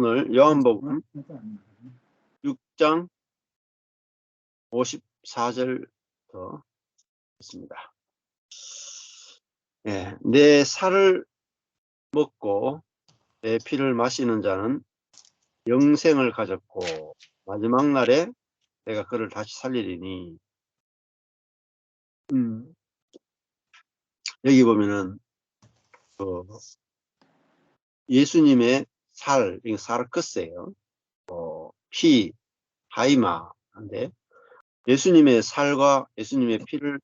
오늘 요한복음 6장 54절부터 있습니다. 예, 내 살을 먹고 내 피를 마시는 자는 영생을 가졌고 마지막 날에 내가 그를 다시 살리리니. 여기 보면은 예수님의 살, 이거 사르크스예요. 피, 하이마인데 예수님의 살과 예수님의 피를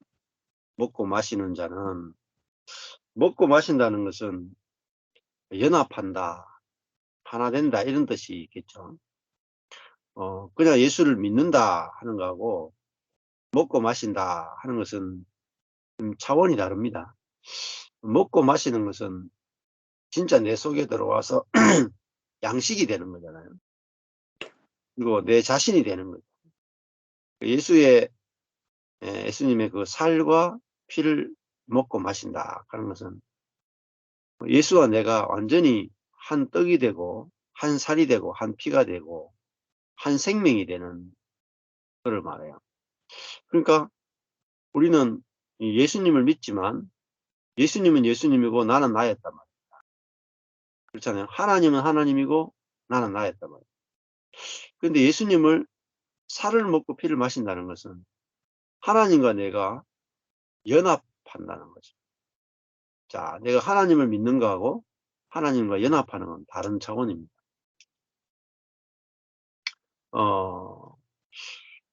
먹고 마시는 자는, 먹고 마신다는 것은 연합한다, 하나 된다, 이런 뜻이 있겠죠. 그냥 예수를 믿는다 하는 거하고 먹고 마신다 하는 것은 좀 차원이 다릅니다. 먹고 마시는 것은 진짜 내 속에 들어와서 양식이 되는 거잖아요. 그리고 내 자신이 되는 거죠. 예수님의 그 살과 피를 먹고 마신다 하는 것은 예수와 내가 완전히 한 떡이 되고 한 살이 되고 한 피가 되고 한 생명이 되는 것을 말해요. 그러니까 우리는 예수님을 믿지만 예수님은 예수님이고 나는 나였단 말이야. 그렇잖아요. 하나님은 하나님이고 나는 나였단 말이야. 그런데 예수님을 살을 먹고 피를 마신다는 것은 하나님과 내가 연합한다는 거죠. 자, 내가 하나님을 믿는 거하고 하나님과 연합하는 건 다른 차원입니다.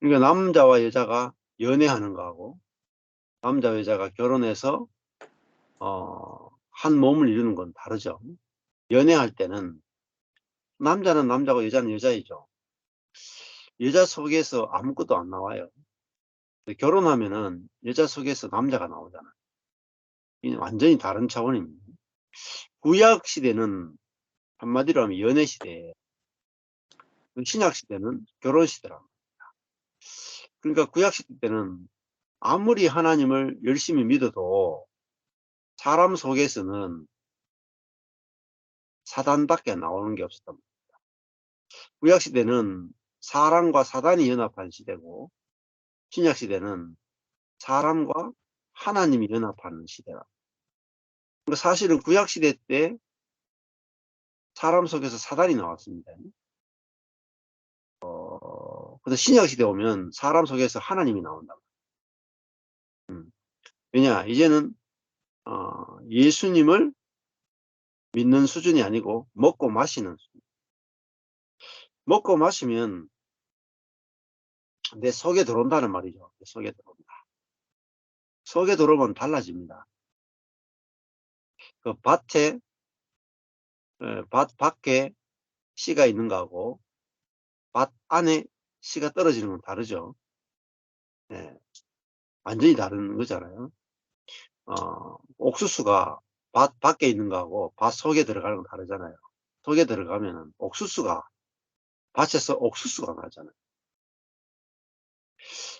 그러니까 남자와 여자가 연애하는 거하고 남자와 여자가 결혼해서 한 몸을 이루는 건 다르죠. 연애할 때는 남자는 남자고 여자는 여자이죠. 여자 속에서 아무것도 안 나와요. 결혼하면은 여자 속에서 남자가 나오잖아요. 이는 완전히 다른 차원입니다. 구약 시대는 한마디로 하면 연애 시대예요. 신약 시대는 결혼 시대랍니다. 그러니까 구약 시대 때는 아무리 하나님을 열심히 믿어도 사람 속에서는 사단밖에 나오는 게 없었단 말입니다. 구약 시대는 사람과 사단이 연합한 시대고 신약 시대는 사람과 하나님이 연합하는 시대라. 그러니까 사실은 구약 시대 때 사람 속에서 사단이 나왔습니다. 근데 신약 시대 오면 사람 속에서 하나님이 나온다. 왜냐, 이제는 예수님을 믿는 수준이 아니고 먹고 마시는 수준. 먹고 마시면 내 속에 들어온다는 말이죠. 내 속에 들어온다. 속에 들어오면 달라집니다. 그 밭에 밭 밖에 씨가 있는 거하고 밭 안에 씨가 떨어지는 건 다르죠. 네, 완전히 다른 거잖아요. 옥수수가 밭 밖에 있는 거하고 밭 속에 들어가는 건 다르잖아요. 속에 들어가면은 옥수수가 밭에서 옥수수가 나잖아요.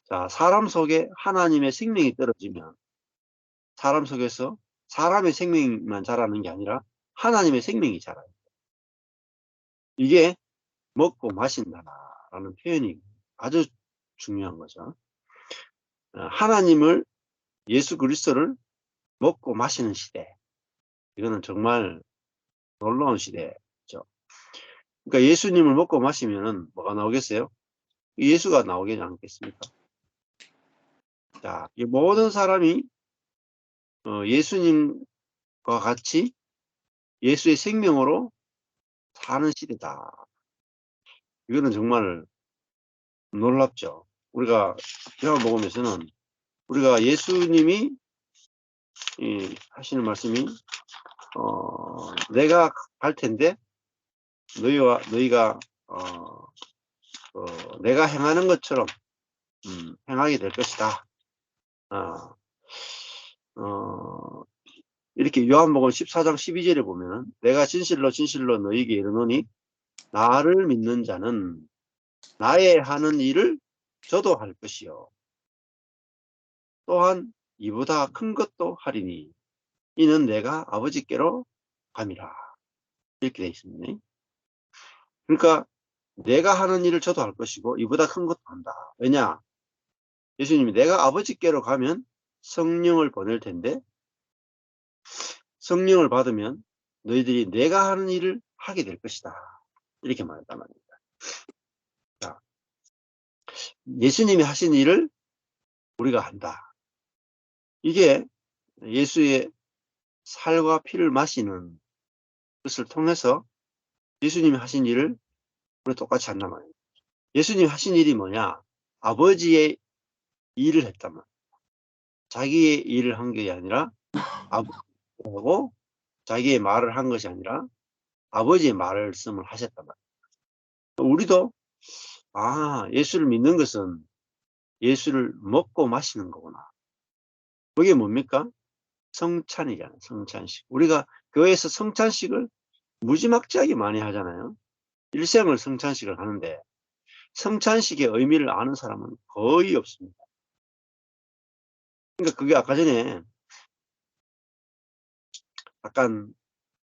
자, 사람 속에 하나님의 생명이 떨어지면 사람 속에서 사람의 생명만 자라는 게 아니라 하나님의 생명이 자라요. 이게 먹고 마신다라는 표현이 아주 중요한 거죠. 하나님을, 예수 그리스도를 먹고 마시는 시대. 이거는 정말 놀라운 시대죠. 그러니까 예수님을 먹고 마시면은 뭐가 나오겠어요? 예수가 나오겠지 않겠습니까? 자, 이 모든 사람이 예수님과 같이 예수의 생명으로 사는 시대다. 이거는 정말 놀랍죠. 우리가 요한복음에서는 우리가 예수님이 하시는 말씀이 내가 갈 텐데 너희가 내가 행하는 것처럼 행하게 될 것이다. 이렇게 요한복음 14장 12절에 보면 내가 진실로 진실로 너희에게 이르노니 나를 믿는 자는 나의 하는 일을 저도 할 것이요 또한 이보다 큰 것도 하리니 이는 내가 아버지께로 감이라. 이렇게 되어 있습니다. 그러니까 내가 하는 일을 저도 할 것이고 이보다 큰 것도 한다. 왜냐? 예수님이 내가 아버지께로 가면 성령을 보낼 텐데 성령을 받으면 너희들이 내가 하는 일을 하게 될 것이다. 이렇게 말했단 말입니다. 자, 예수님이 하신 일을 우리가 한다. 이게 예수의 살과 피를 마시는 것을 통해서 예수님이 하신 일을 우리 똑같이 한단 말이에요. 예수님이 하신 일이 뭐냐? 아버지의 일을 했단 말이에요. 자기의 일을 한 게 아니라 아버지하고 자기의 말을 한 것이 아니라 아버지의 말씀을 하셨단 말이에요. 우리도 예수를 믿는 것은 예수를 먹고 마시는 거구나. 그게 뭡니까? 성찬이잖아요. 성찬식. 우리가 교회에서 성찬식을 무지막지하게 많이 하잖아요. 일생을 성찬식을 하는데 성찬식의 의미를 아는 사람은 거의 없습니다. 그러니까 그게 아까 전에 약간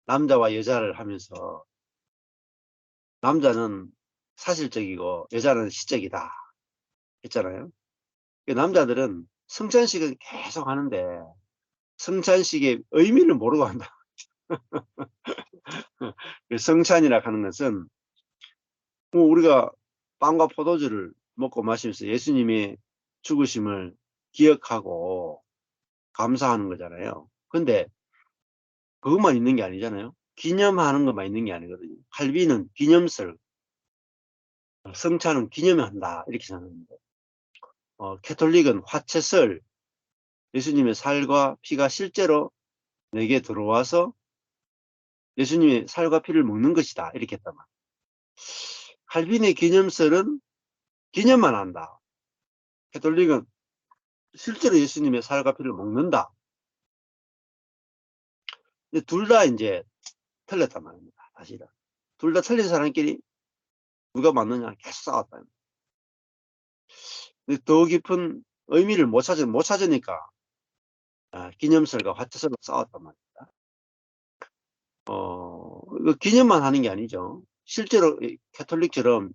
남자와 여자를 하면서 남자는 사실적이고 여자는 시적이다 했잖아요. 남자들은 성찬식을 계속 하는데 성찬식의 의미를 모르고 한다. 성찬이라 하는 것은 우리가 빵과 포도주를 먹고 마시면서 예수님의 죽으심을 기억하고 감사하는 거잖아요. 근데 그것만 있는 게 아니잖아요. 기념하는 것만 있는 게 아니거든요. 칼빈은 기념설, 성찬은 기념한다 이렇게 생각합니다. 캐톨릭은 화채설, 예수님의 살과 피가 실제로 내게 들어와서 예수님의 살과 피를 먹는 것이다 이렇게 했단 말이에요. 칼빈의 기념설은 기념만 한다. 캐톨릭은 실제로 예수님의 살과 피를 먹는다. 근데 둘 다 이제 틀렸단 말입니다. 사실은. 둘 다 틀린 사람끼리 누가 맞느냐 계속 싸웠다. 근데 더 깊은 의미를 못 찾으니까 기념설과 화채설로 싸웠단 말입니다. 기념만 하는 게 아니죠. 실제로 캐톨릭처럼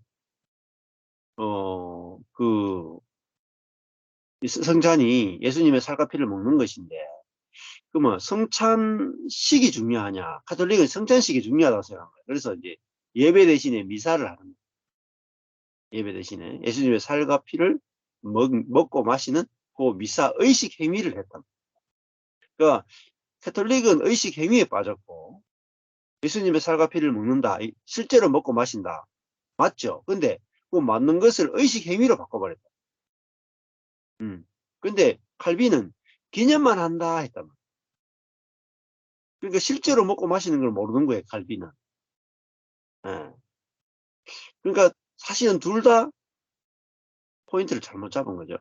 그 성찬이 예수님의 살과 피를 먹는 것인데 그러면 성찬식이 중요하냐? 카톨릭은 성찬식이 중요하다고 생각합니다. 그래서 이제 예배 대신에 미사를 하는 거예요. 예배 대신에 예수님의 살과 피를 먹고 마시는 그 미사 의식 행위를 했다. 그러니까 캐톨릭은 의식 행위에 빠졌고 예수님의 살과 피를 먹는다. 실제로 먹고 마신다. 맞죠? 근데 그 맞는 것을 의식 행위로 바꿔버렸다. 근데 칼빈은 기념만 한다 했단 말이야. 그러니까 실제로 먹고 마시는 걸 모르는 거예요, 칼빈은. 예. 그러니까 사실은 둘 다 포인트를 잘못 잡은 거죠.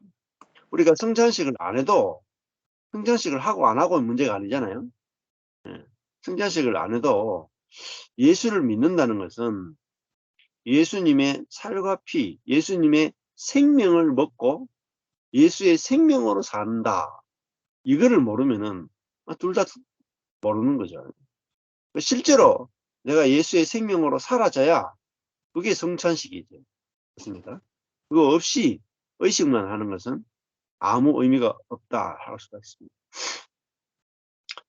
우리가 성찬식을 안 해도 성찬식을 하고 안 하고는 문제가 아니잖아요. 예. 성찬식을 안 해도 예수를 믿는다는 것은 예수님의 살과 피, 예수님의 생명을 먹고 예수의 생명으로 산다. 이거를 모르면은 둘 다 모르는 거죠. 실제로 내가 예수의 생명으로 사라져야 그게 성찬식이죠. 그렇습니까? 그거 없이 의식만 하는 것은 아무 의미가 없다 할 수가 있습니다.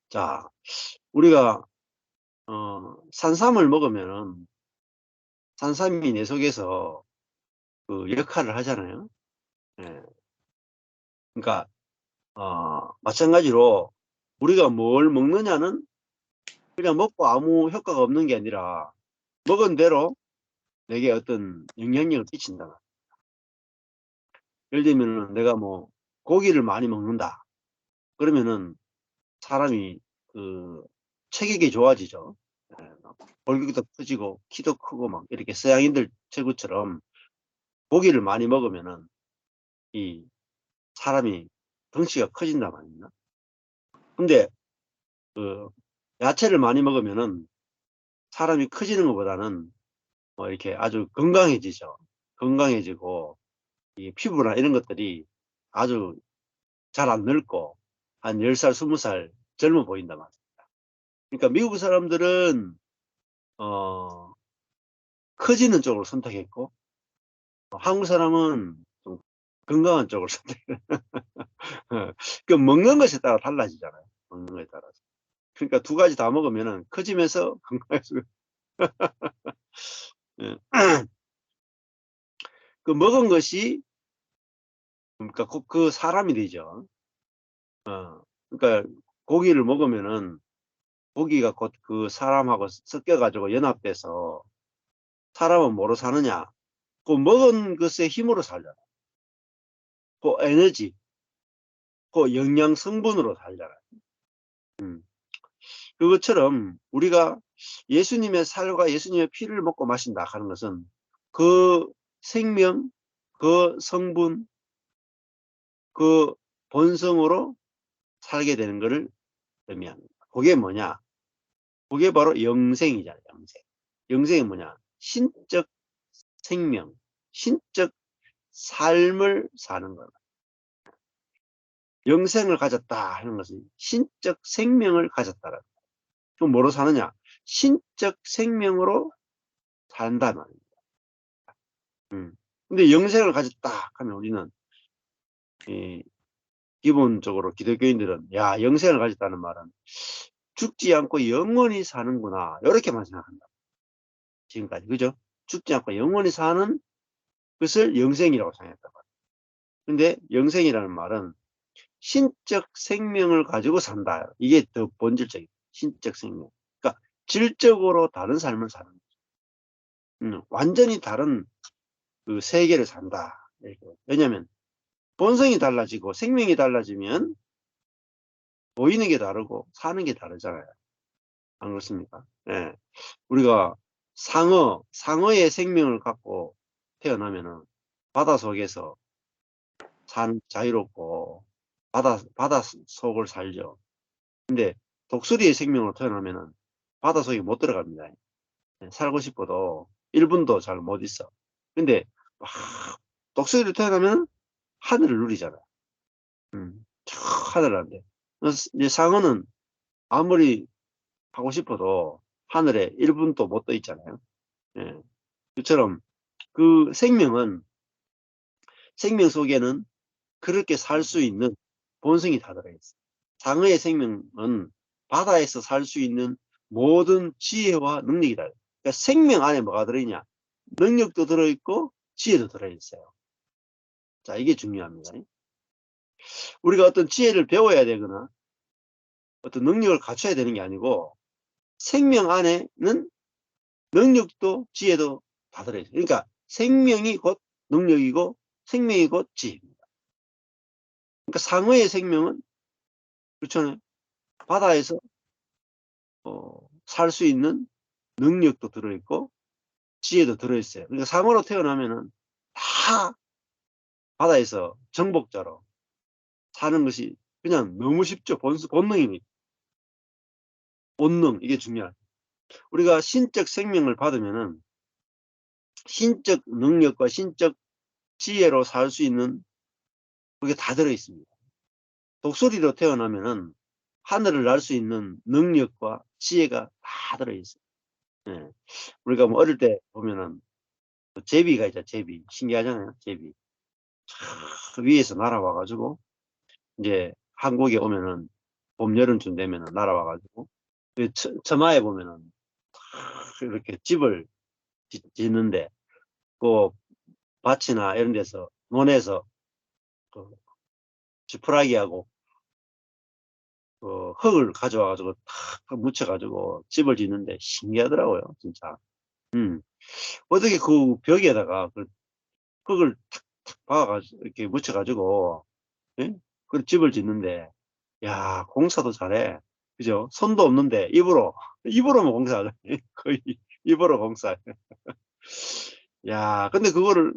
자, 우리가 산삼을 먹으면은 산삼이 내 속에서 그 역할을 하잖아요. 예. 그러니까 마찬가지로 우리가 뭘 먹느냐는 그냥 먹고 아무 효과가 없는 게 아니라 먹은 대로 내게 어떤 영향력을 끼친다. 예를 들면 내가 뭐 고기를 많이 먹는다. 그러면은 사람이 그 체격이 좋아지죠. 골격도 커지고 키도 크고 막 이렇게 서양인들 체구처럼 고기를 많이 먹으면은 이 사람이 덩치가 커진단 말입니다. 근데 그 야채를 많이 먹으면은 사람이 커지는 것보다는 뭐 이렇게 아주 건강해지죠. 건강해지고 이 피부나 이런 것들이 아주 잘 안 늙고 한 10살, 20살 젊어 보인단 말이에요. 그러니까 미국 사람들은 커지는 쪽을 선택했고, 한국 사람은 좀 건강한 쪽을 선택해요. 그 먹는 것에 따라 달라지잖아요. 먹는 것에 따라서. 그러니까 두 가지 다 먹으면은 커지면서 건강해지고. 예. 그 먹은 것이, 그러니까 그 사람이 되죠. 그러니까 고기를 먹으면은 고기가 곧 그 사람하고 섞여가지고 연합돼서 사람은 뭐로 사느냐? 그 먹은 것의 힘으로 살잖아. 그 에너지, 그 영양 성분으로 살잖아. 음. 그것처럼 우리가 예수님의 살과 예수님의 피를 먹고 마신다 하는 것은 그 생명, 그 성분, 그 본성으로 살게 되는 것을 의미합니다. 그게 뭐냐? 그게 바로 영생이잖아요. 영생. 영생이 뭐냐? 신적 생명, 신적 삶을 사는 것. 영생을 가졌다 하는 것은 신적 생명을 가졌다라는 거예요. 그럼 뭐로 사느냐? 신적 생명으로 산다 말입니다. 근데 영생을 가졌다 하면 우리는 기본적으로 기독교인들은 야, 영생을 가졌다는 말은 죽지 않고 영원히 사는구나, 이렇게만 생각한다. 지금까지, 그죠? 죽지 않고 영원히 사는 것을 영생이라고 생각했단 말이에요. 근데 영생이라는 말은 신적 생명을 가지고 산다. 이게 더 본질적인 신적 생명. 그러니까 질적으로 다른 삶을 사는 거죠. 완전히 다른 그 세계를 산다. 왜냐하면 본성이 달라지고 생명이 달라지면 보이는 게 다르고 사는 게 다르잖아요. 안 그렇습니까? 예. 우리가 상어의 생명을 갖고 태어나면은 바다 속에서 자유롭고 바다 속을 살죠. 근데 독수리의 생명으로 태어나면은 바다 속에 못 들어갑니다. 예, 살고 싶어도 1분도 잘 못 있어. 근데 막 독수리로 태어나면 하늘을 누리잖아요. 저 하늘을 안 돼. 이제 상어는 아무리 하고 싶어도 하늘에 1분도 못 떠 있잖아요. 예. 그처럼 그 생명 속에는 그렇게 살 수 있는 본성이 다 들어있어요. 상어의 생명은 바다에서 살 수 있는 모든 지혜와 능력이 다. 그러니까 생명 안에 뭐가 들어있냐? 능력도 들어있고 지혜도 들어있어요. 자, 이게 중요합니다. 우리가 어떤 지혜를 배워야 되거나 어떤 능력을 갖춰야 되는 게 아니고 생명 안에는 능력도 지혜도 다 들어있어요. 그러니까 생명이 곧 능력이고 생명이 곧 지혜입니다. 그러니까 상어의 생명은 그렇잖아요. 바다에서 살 수 있는 능력도 들어있고 지혜도 들어있어요. 그러니까 상어로 태어나면은 다 바다에서 정복자로 사는 것이 그냥 너무 쉽죠. 본능이니까. 본능, 이게 중요해요. 우리가 신적 생명을 받으면은 신적 능력과 신적 지혜로 살 수 있는 그게 다 들어있습니다. 독수리로 태어나면은 하늘을 날 수 있는 능력과 지혜가 다 들어있어요. 예. 우리가 뭐 어릴 때 보면은 제비가 있죠. 제비. 신기하잖아요. 제비. 위에서 날아와가지고 이제 한국에 오면은 봄, 여름쯤 되면은 날아와가지고 처마에 보면은 이렇게 집을 짓는데 그 밭이나 이런 데서 논에서 그 지푸라기하고 그 흙을 가져와가지고 탁 묻혀가지고 집을 짓는데 신기하더라고요, 진짜. 어떻게 그 벽에다가 그 흙을 탁탁 박아가지고 이렇게 묻혀가지고, 예? 그 집을 짓는데, 야, 공사도 잘해. 그죠? 손도 없는데 입으로만 공사하잖아요. 거의 입으로 공사해. 야, 근데 그거를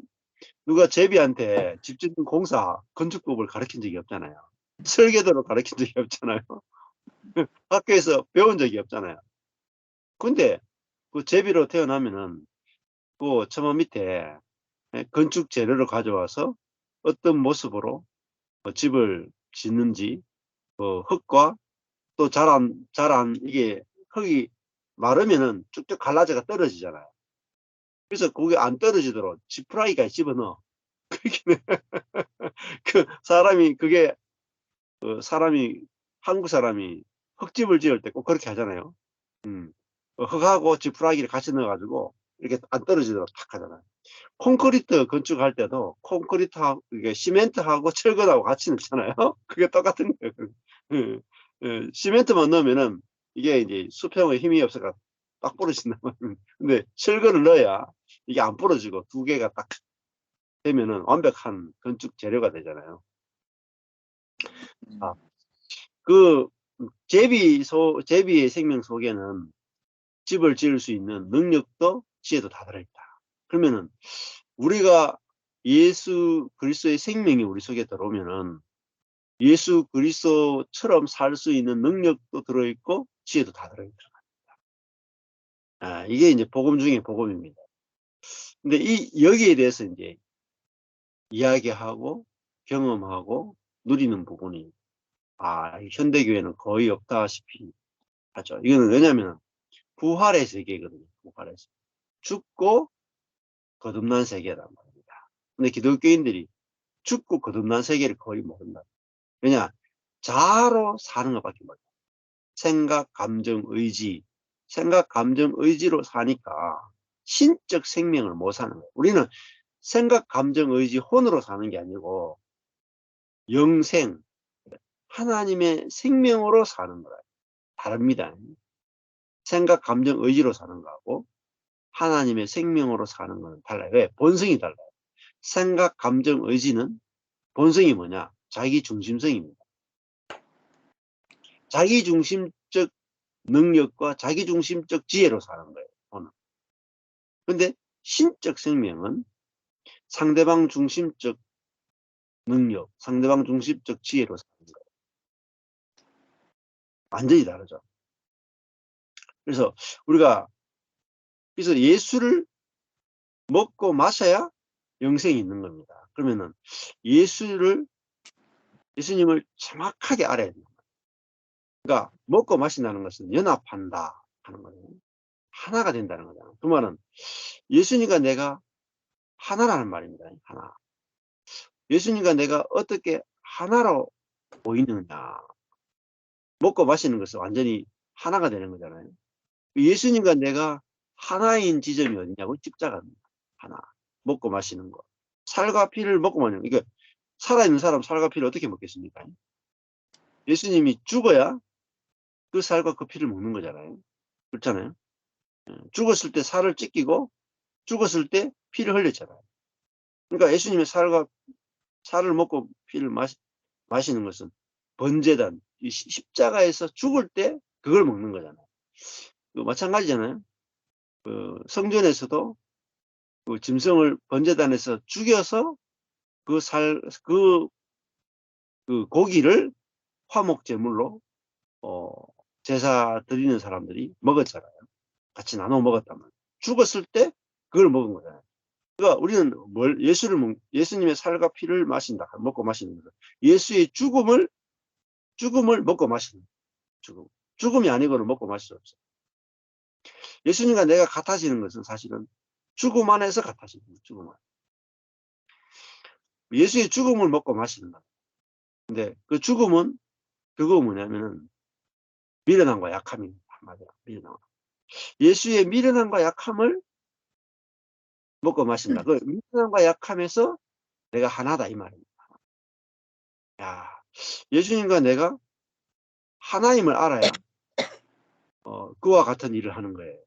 누가 제비한테 집 짓는 공사 건축법을 가르친 적이 없잖아요. 설계도를 가르친 적이 없잖아요. 학교에서 배운 적이 없잖아요. 근데 그 제비로 태어나면은 그 처마 밑에 건축 재료를 가져와서 어떤 모습으로 집을 짓는지 흙과 또 자란 이게 흙이 마르면은 쭉쭉 갈라져가 떨어지잖아요. 그래서 그게 안 떨어지도록 지푸라기까지 집어넣어. 그렇게 그 사람이 그게 사람이 한국 사람이 흙집을 지을 때 꼭 그렇게 하잖아요. 흙하고 지푸라기를 같이 넣어 가지고 이렇게 안 떨어지도록 탁 하잖아요. 콘크리트 건축할 때도 콘크리트하고 이게 시멘트하고 철근하고 같이 넣잖아요. 그게 똑같은 거예요. 예. 예. 시멘트만 넣으면은 이게 이제 수평의 힘이 없어가 딱 부러진단 말이에요. 근데 철근을 넣어야 이게 안 부러지고 두 개가 딱 되면은 완벽한 건축 재료가 되잖아요. 아, 그 제비의 생명 속에는 집을 지을 수 있는 능력도 지혜도 다 들어있다. 그러면은 우리가 예수 그리스도의 생명이 우리 속에 들어오면은 예수 그리스도처럼 살 수 있는 능력도 들어있고 지혜도 다 들어있다. 이게 이제 복음 중에 복음입니다. 근데 여기에 대해서 이제 이야기하고 경험하고 누리는 부분이 현대교회는 거의 없다시피 하죠. 이거는 왜냐하면 부활의 세계거든요. 부활의 세계. 죽고 거듭난 세계란 말입니다. 근데 기독교인들이 죽고 거듭난 세계를 거의 모른다. 왜냐? 자아로 사는 것밖에 몰라. 생각, 감정, 의지. 생각, 감정, 의지로 사니까 신적 생명을 못 사는 거예요. 우리는 생각, 감정, 의지, 혼으로 사는 게 아니고 영생, 하나님의 생명으로 사는 거예요. 다릅니다. 생각, 감정, 의지로 사는 거하고 하나님의 생명으로 사는 거는 달라요. 왜? 본성이 달라요. 생각, 감정, 의지는 본성이 뭐냐? 자기중심성입니다. 자기중심적 능력과 자기중심적 지혜로 사는 거예요. 그런데 신적 생명은 상대방 중심적 능력, 상대방 중심적 지혜로 사는 거예요. 완전히 다르죠. 그래서 우리가 예수를 먹고 마셔야 영생이 있는 겁니다. 그러면은 예수님을 정확하게 알아야 돼요. 그러니까 먹고 마신다는 것은 연합한다 하는 거예요. 하나가 된다는 거잖아요. 그 말은 예수님과 내가 하나라는 말입니다. 하나. 예수님과 내가 어떻게 하나로 보이느냐. 먹고 마시는 것은 완전히 하나가 되는 거잖아요. 예수님과 내가 하나인 지점이 어디냐고 십자가입니다. 하나. 먹고 마시는 거. 살과 피를 먹고 마시는 거. 그러니까 살아있는 사람 살과 피를 어떻게 먹겠습니까? 예수님이 죽어야 그 살과 그 피를 먹는 거잖아요. 그렇잖아요. 죽었을 때 살을 찢기고 죽었을 때 피를 흘렸잖아요. 그러니까 예수님의 살을 먹고 피를 마시는 것은 번제단, 십자가에서 죽을 때 그걸 먹는 거잖아요. 마찬가지잖아요. 성전에서도 그 짐승을 번제단에서 죽여서 그 고기를 화목제물로 제사 드리는 사람들이 먹었잖아요. 같이 나눠 먹었단 말이에요. 죽었을 때 그걸 먹은 거잖아요. 그러니까 우리는 예수님의 살과 피를 마신다. 먹고 마시는 거죠. 예수의 죽음을 먹고 마시는 거죠. 죽음이 아니고는 먹고 마실 수 없어요. 예수님과 내가 같아지는 것은 사실은 죽음 안에서 같아지는 거예요. 죽음 안에. 예수의 죽음을 먹고 마시는 거예요. 근데 그 죽음은 그거 뭐냐면은 미련함과 약함입니다. 한마디로 미련함. 예수의 미련함과 약함을 먹고 마신다. 그 미련함과 약함에서 내가 하나다 이 말입니다. 야, 예수님과 내가 하나임을 알아야 그와 같은 일을 하는 거예요.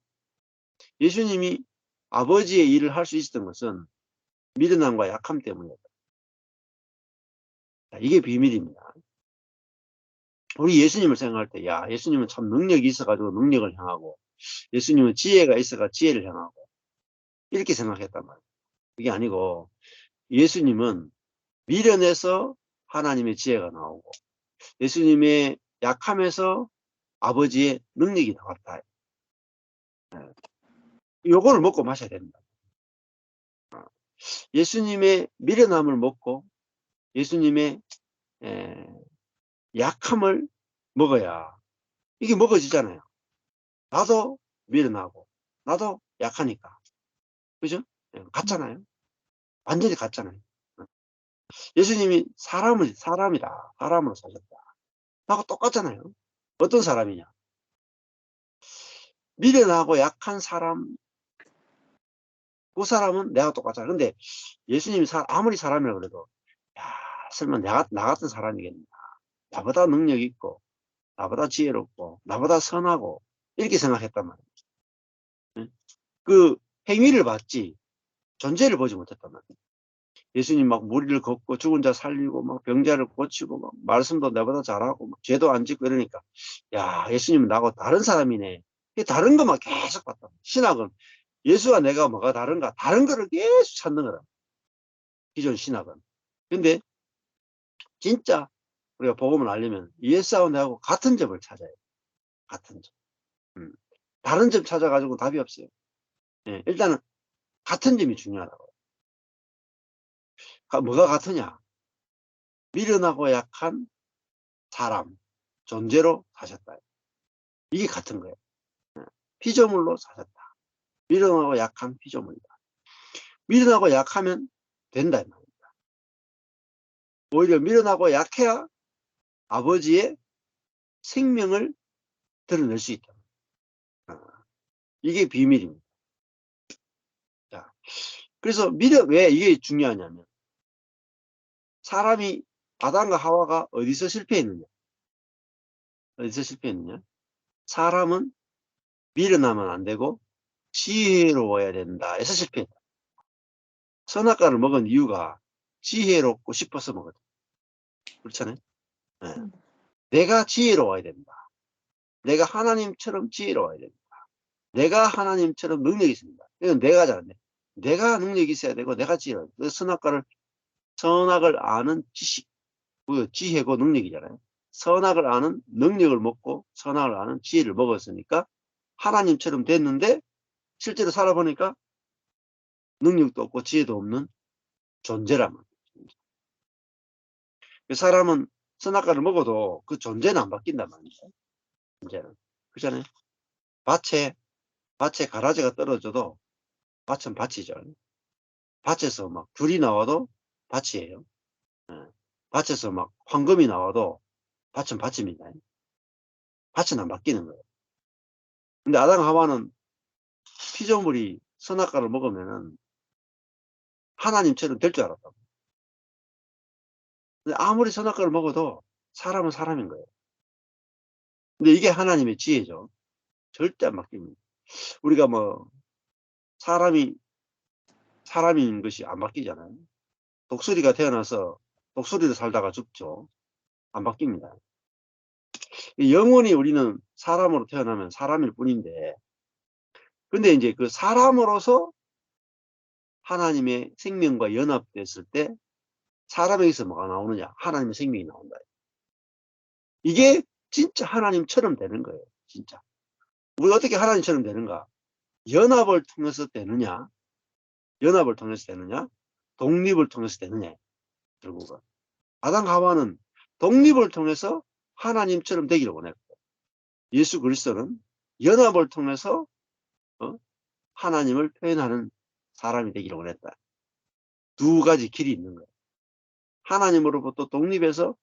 예수님이 아버지의 일을 할 수 있었던 것은 미련함과 약함 때문이었다. 이게 비밀입니다. 우리 예수님을 생각할 때, 예수님은 참 능력이 있어가지고 능력을 향하고, 예수님은 지혜가 있어가 지혜를 향하고, 이렇게 생각했단 말이에요. 그게 아니고, 예수님은 미련에서 하나님의 지혜가 나오고, 예수님의 약함에서 아버지의 능력이 나왔다. 요거를 먹고 마셔야 됩니다. 예수님의 미련함을 먹고, 예수님의 약함을 먹어야 이게 먹어지잖아요. 나도 미련하고 나도 약하니까 그죠? 예, 같잖아요. 완전히 같잖아요. 어. 예수님이 사람이다. 사람으로 사셨다. 하고 똑같잖아요. 어떤 사람이냐? 미련하고 약한 사람, 그 사람은 내가 똑같잖아. 근데 예수님이 아무리 사람이라 그래도, 야, 설마 나 같은 사람이겠나? 나보다 능력 있고, 나보다 지혜롭고, 나보다 선하고, 이렇게 생각했단 말이에요. 응? 그 행위를 봤지, 존재를 보지 못했단 말이에요. 예수님 막 무리를 걷고, 죽은 자 살리고, 막 병자를 고치고, 막 말씀도 나보다 잘하고, 막 죄도 안 짓고 이러니까, 야, 예수님은 나하고 다른 사람이네. 다른 것만 계속 봤다. 신학은 예수와 내가 뭐가 다른가? 다른 거를 계속 찾는 거라. 기존 신학은. 근데 진짜 우리가 복음을 알려면 예수와 내하고 같은 점을 찾아야 돼. 같은 점. 다른 점 찾아가지고 답이 없어요. 예, 일단은 같은 점이 중요하다고. 뭐가 같으냐? 미련하고 약한 사람, 존재로 사셨다. 이게 같은 거예요. 예, 피조물로 사셨다. 미련하고 약한 피조물이다. 미련하고 약하면 된다. 오히려 미련하고 약해야 아버지의 생명을 드러낼 수 있다. 이게 비밀입니다. 자, 그래서 왜 이게 중요하냐면, 사람이, 아담과 하와가 어디서 실패했느냐? 어디서 실패했느냐? 사람은 미련하면 안 되고 지혜로워야 된다 해서 실패했다. 선악과를 먹은 이유가 지혜롭고 싶어서 먹었다. 그렇잖아요? 네. 내가 지혜로워야 된다. 내가 하나님처럼 지혜로워야 된다. 내가 하나님처럼 능력이 있습니다. 이건 내가 잘한다. 내가 능력이 있어야 되고 내가 지혜로워야 돼. 선악을 아는 지식, 지혜고 능력이잖아요. 선악을 아는 능력을 먹고 선악을 아는 지혜를 먹었으니까 하나님처럼 됐는데, 실제로 살아보니까 능력도 없고 지혜도 없는 존재란 말이에요. 사람은 선악과를 먹어도 그 존재는 안 바뀐단 말이에요. 존재는. 그렇잖아요. 밭에 가라지가 떨어져도 밭은 밭이죠. 밭에서 막 귤이 나와도 밭이에요. 밭에서 막 황금이 나와도 밭은 밭입니다. 밭은 안 바뀌는 거예요. 근데 아담 하와는 피조물이 선악과를 먹으면은 하나님처럼 될 줄 알았다고. 근데 아무리 선악과를 먹어도 사람은 사람인 거예요. 근데 이게 하나님의 지혜죠. 절대 안 바뀝니다. 우리가 뭐 사람인 것이 안 바뀌잖아요. 독수리가 태어나서 독수리로 살다가 죽죠. 안 바뀝니다. 영원히 우리는 사람으로 태어나면 사람일 뿐인데, 근데 이제 그 사람으로서 하나님의 생명과 연합됐을 때 사람에게서 뭐가 나오느냐? 하나님의 생명이 나온다. 이게 진짜 하나님처럼 되는 거예요. 진짜. 우리가 어떻게 하나님처럼 되는가? 연합을 통해서 되느냐? 연합을 통해서 되느냐? 독립을 통해서 되느냐? 결국은. 아담 하와는 독립을 통해서 하나님처럼 되기를 원했고, 예수 그리스도는 연합을 통해서 하나님을 표현하는 사람이 되기를 원했다. 두 가지 길이 있는 거예요. 하나님으로부터 독립해서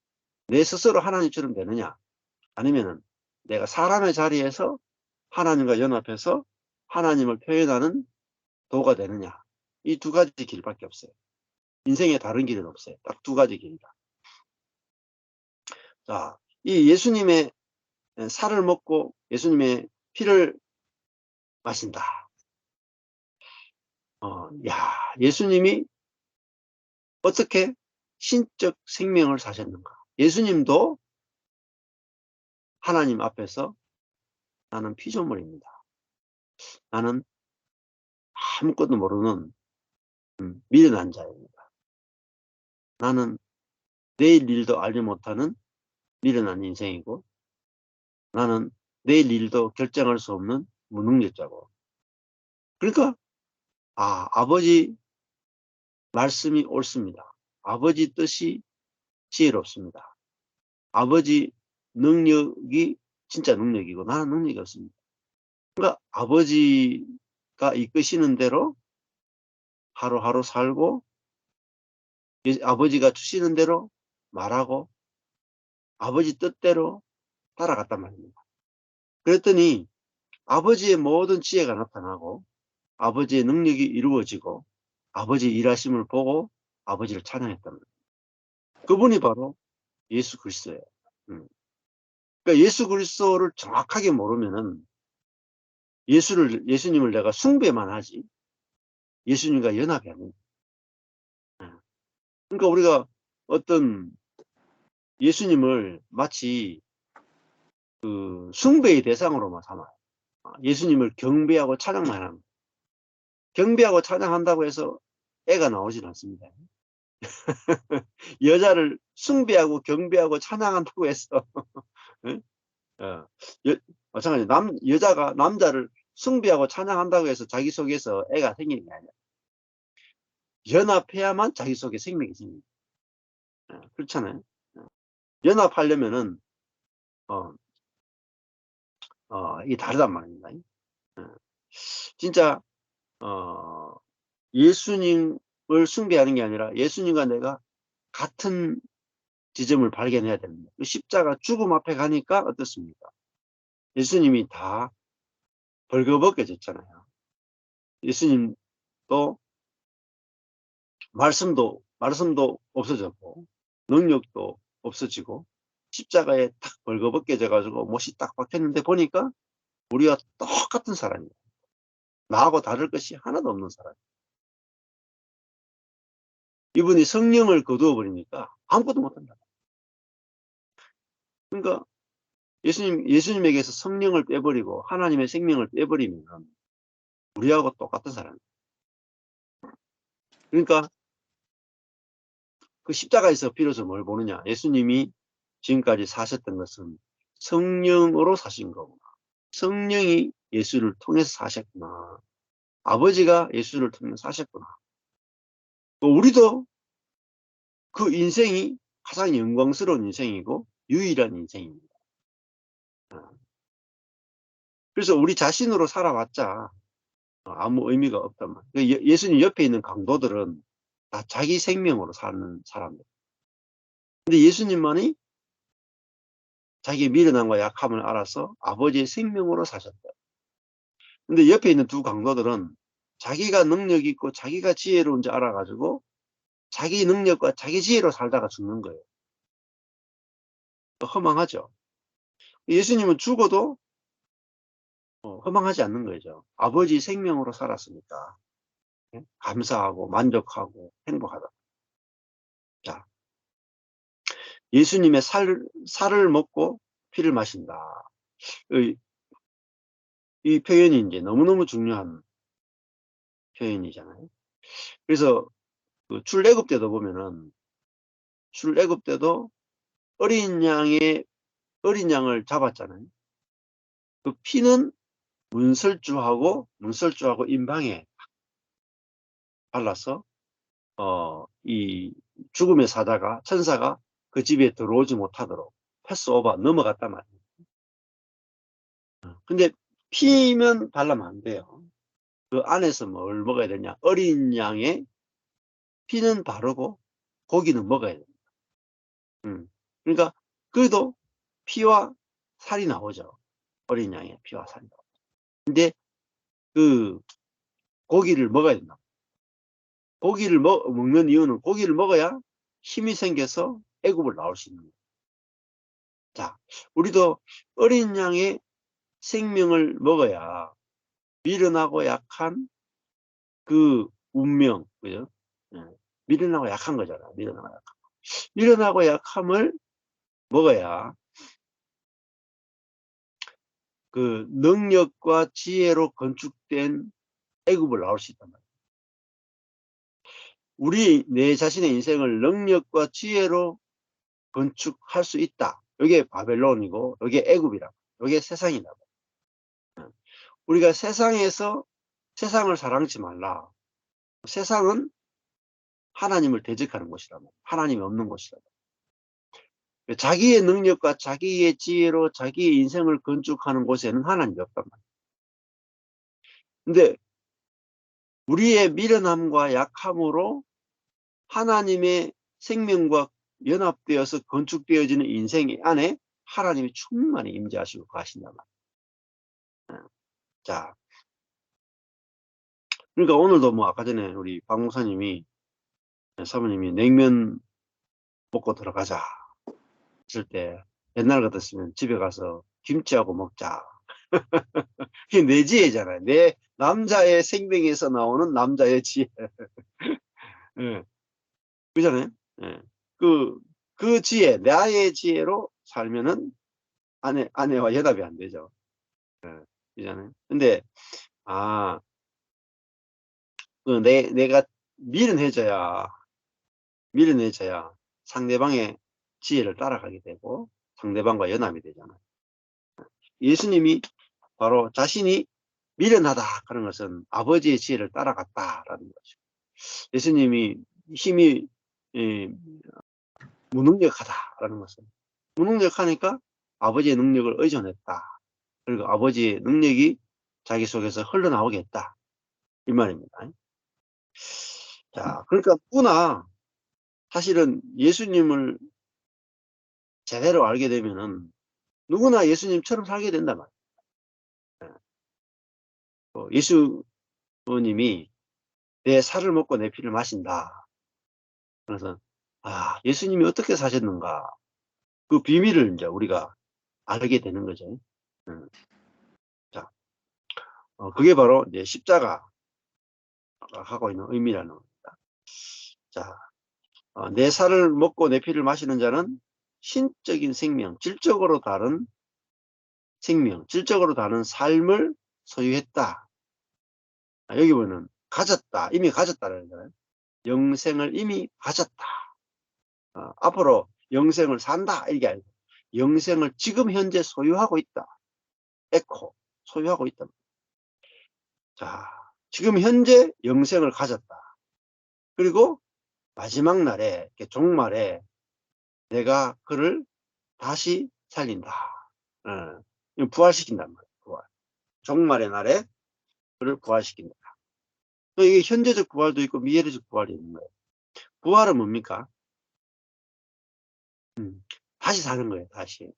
내 스스로 하나님처럼 되느냐, 아니면은 내가 사람의 자리에서 하나님과 연합해서 하나님을 표현하는 도가 되느냐. 이 두 가지 길밖에 없어요. 인생에 다른 길은 없어요. 딱 두 가지 길이다. 자, 이 예수님의 살을 먹고 예수님의 피를 마신다. 야, 예수님이 어떻게 신적 생명을 사셨는가? 예수님도 하나님 앞에서 나는 피조물입니다. 나는 아무것도 모르는 미련한 자입니다. 나는 내일 일도 알지 못하는 미련한 인생이고, 나는 내일 일도 결정할 수 없는 무능력자고. 그러니까 아버지 말씀이 옳습니다. 아버지 뜻이 지혜롭습니다. 아버지 능력이 진짜 능력이고 나는 능력이 없습니다. 그러니까 아버지가 이끄시는 대로 하루하루 살고 아버지가 주시는 대로 말하고 아버지 뜻대로 따라갔단 말입니다. 그랬더니 아버지의 모든 지혜가 나타나고 아버지의 능력이 이루어지고 아버지 일하심을 보고 아버지를 찬양했단 말입니다. 그분이 바로 예수 그리스도예요. 그러니까 예수 그리스도를 정확하게 모르면은 예수님을 내가 숭배만 하지 예수님과 연합이 아닙니다. 그러니까 우리가 어떤 예수님을 마치 그 숭배의 대상으로만 삼아요. 예수님을 경배하고 찬양만 하는 거예요. 경배하고 찬양한다고 해서 애가 나오진 않습니다. 여자를 숭배하고 경배하고 찬양한다고 해서 응? 마찬가지 여자가 남자를 숭배하고 찬양한다고 해서 자기 속에서 애가 생기는 게 아니야. 연합해야만 자기 속에 생명이 생깁니다. 그렇잖아요. 연합하려면은 이게 다르단 말입니다. 진짜 예수님을 숭배하는 게 아니라 예수님과 내가 같은 지점을 발견해야 됩니다. 십자가 죽음 앞에 가니까 어떻습니까? 예수님이 다 벌거벗겨졌잖아요. 예수님도 말씀도 없어졌고 능력도 없어지고 십자가에 딱 벌거벗겨져 가지고 못이 딱 박혔는데 보니까 우리와 똑같은 사람이에요. 나하고 다를 것이 하나도 없는 사람. 이분이 성령을 거두어 버리니까 아무것도 못한다. 그러니까 예수님에게서 성령을 빼버리고 하나님의 생명을 빼버리면 우리하고 똑같은 사람이에요. 그러니까 그 십자가에서 비로소 뭘 보느냐. 예수님이 지금까지 사셨던 것은 성령으로 사신 거구나. 성령이 예수를 통해서 사셨구나. 아버지가 예수를 통해서 사셨구나. 우리도 그 인생이 가장 영광스러운 인생이고 유일한 인생입니다. 그래서 우리 자신으로 살아왔자 아무 의미가 없단 말이에요. 예수님 옆에 있는 강도들은 다 자기 생명으로 사는 사람들. 근데 예수님만이 자기의 미련함과 약함을 알아서 아버지의 생명으로 사셨다. 근데 옆에 있는 두 강도들은 자기가 능력 있고 자기가 지혜로운 줄 알아가지고 자기 능력과 자기 지혜로 살다가 죽는 거예요. 허망하죠. 예수님은 죽어도 허망하지 않는 거죠. 아버지 생명으로 살았으니까 감사하고 만족하고 행복하다. 자, 예수님의 살을 먹고 피를 마신다. 이 표현이 이제 너무너무 중요한 표현이잖아요. 그래서 그 출애굽 때도 보면은 출애굽 때도 어린 양을 잡았잖아요. 그 피는 문설주하고 임방에 발라서 이 죽음의 천사가 그 집에 들어오지 못하도록 패스오버 넘어갔단 말이에요. 근데 피면 발라면 안 돼요. 그 안에서 뭘 먹어야 되냐? 어린 양의 피는 바르고 고기는 먹어야 됩니다. 그러니까 그래도 피와 살이 나오죠. 어린 양의 피와 살이 나오죠. 근데 그 고기를 먹어야 된다. 고기를 먹는 이유는 고기를 먹어야 힘이 생겨서 애굽을 나올 수 있는 거예요. 자, 우리도 어린 양의 생명을 먹어야 미련하고 약한 그 운명, 그죠? 미련하고 약한 거잖아. 미련하고 약함을 먹어야 그 능력과 지혜로 건축된 애굽을 나올 수 있단 말이에요. 우리 내 자신의 인생을 능력과 지혜로 건축할 수 있다. 이게 바벨론이고 이게 애굽이라고. 이게 세상이라고. 우리가 세상에서 세상을 사랑치 말라. 세상은 하나님을 대적하는 곳이라고. 하나님이 없는 곳이라고. 자기의 능력과 자기의 지혜로 자기의 인생을 건축하는 곳에는 하나님이 없단 말이에요. 근데 우리의 미련함과 약함으로 하나님의 생명과 연합되어서 건축되어지는 인생 안에 하나님이 충만히 임재하시고 가신단 말이에요. 자, 그러니까 오늘도 뭐 아까 전에 우리 박 목사님이, 사모님이 냉면 먹고 들어가자 했을 때 옛날 같았으면 집에 가서 김치하고 먹자. 그게 내 지혜잖아요. 내 남자의 생명에서 나오는 남자의 지혜. 예, 그잖아요. 예. 그 지혜, 나의 지혜로 살면은 아내와 연합이 안 되죠. 예, 그잖아요. 근데, 아, 내가 미련해져야 상대방의 지혜를 따라가게 되고 상대방과 연합이 되잖아요. 예수님이 바로 자신이 미련하다 그런 것은 아버지의 지혜를 따라갔다라는 거죠. 예수님이 힘이 무능력하다라는 것은 무능력하니까 아버지의 능력을 의존했다. 그리고 아버지의 능력이 자기 속에서 흘러나오겠다. 이 말입니다. 자, 그러니까 누구나 사실은 예수님을 제대로 알게 되면은 누구나 예수님처럼 살게 된단 말이에요. 예수님이 내 살을 먹고 내 피를 마신다. 그래서 예수님이 어떻게 사셨는가? 그 비밀을 이제 우리가 알게 되는 거죠. 자, 그게 바로 이제 십자가가 하고 있는 의미라는 겁니다. 자, 내 살을 먹고 내 피를 마시는 자는 신적인 생명, 질적으로 다른 생명, 질적으로 다른 삶을 소유했다. 여기 보면 가졌다, 이미 가졌다는 거예요. 영생을 이미 가졌다. 앞으로 영생을 산다 이게 아니고 영생을 지금 현재 소유하고 있다. 에코 소유하고 있다. 자, 지금 현재 영생을 가졌다. 그리고 마지막 날에 종말에 내가 그를 다시 살린다. 부활시킨단 말이에요. 부활. 종말의 날에 그를 부활시킨다. 이게 현재적 부활도 있고 미래적 부활이 있는 거예요. 부활은 뭡니까? 다시 사는 거예요. 다시.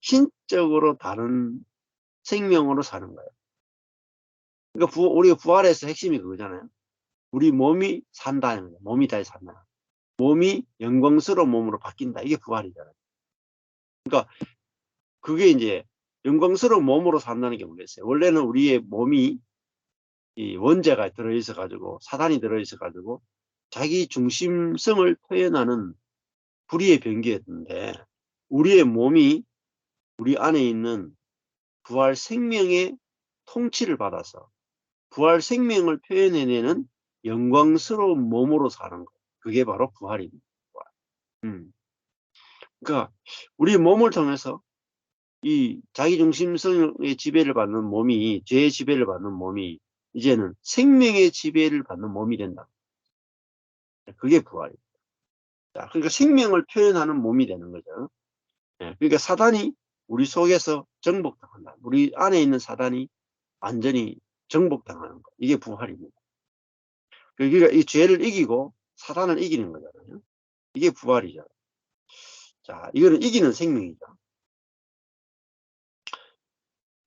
신적으로 다른 생명으로 사는 거예요. 그러니까 우리가 부활해서 핵심이 그거잖아요. 우리 몸이 산다는 거예요. 몸이 다시 산다. 몸이 영광스러운 몸으로 바뀐다. 이게 부활이잖아요. 그러니까 그게 이제 영광스러운 몸으로 산다는 게 뭐겠어요? 원래는 우리의 몸이 이 원죄가 들어있어 가지고 사단이 들어있어 가지고 자기 중심성을 표현하는 불의의 병기였는데 우리의 몸이 우리 안에 있는 부활 생명의 통치를 받아서 부활 생명을 표현해내는 영광스러운 몸으로 사는 것. 그게 바로 부활입니다. 그러니까 우리 몸을 통해서 이 자기중심성의 지배를 받는 몸이, 죄의 지배를 받는 몸이 이제는 생명의 지배를 받는 몸이 된다. 그게 부활입니다. 자, 그러니까 생명을 표현하는 몸이 되는 거죠. 그러니까 사단이 우리 속에서 정복당한다. 우리 안에 있는 사단이 완전히 정복당하는 거. 이게 부활입니다. 그러니까 이 죄를 이기고 사단을 이기는 거잖아요. 이게 부활이죠. 자, 이거는 이기는 생명이죠.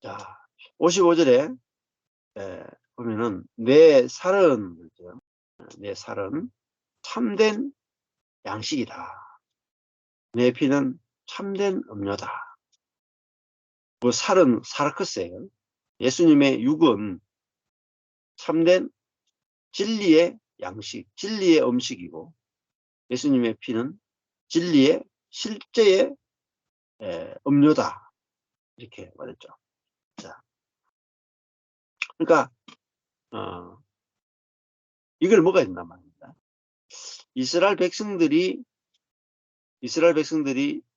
자, 55절에 보면은 내 살은 참된 양식이다. 내 피는 참된 음료다. 그 살은 사르크스예요. 예수님의 육은 참된 진리의 양식, 진리의 음식이고 예수님의 피는 진리의 실제의 음료다. 이렇게 말했죠. 자, 그러니까 이걸 먹어야 된단 말입니다. 이스라엘 백성들이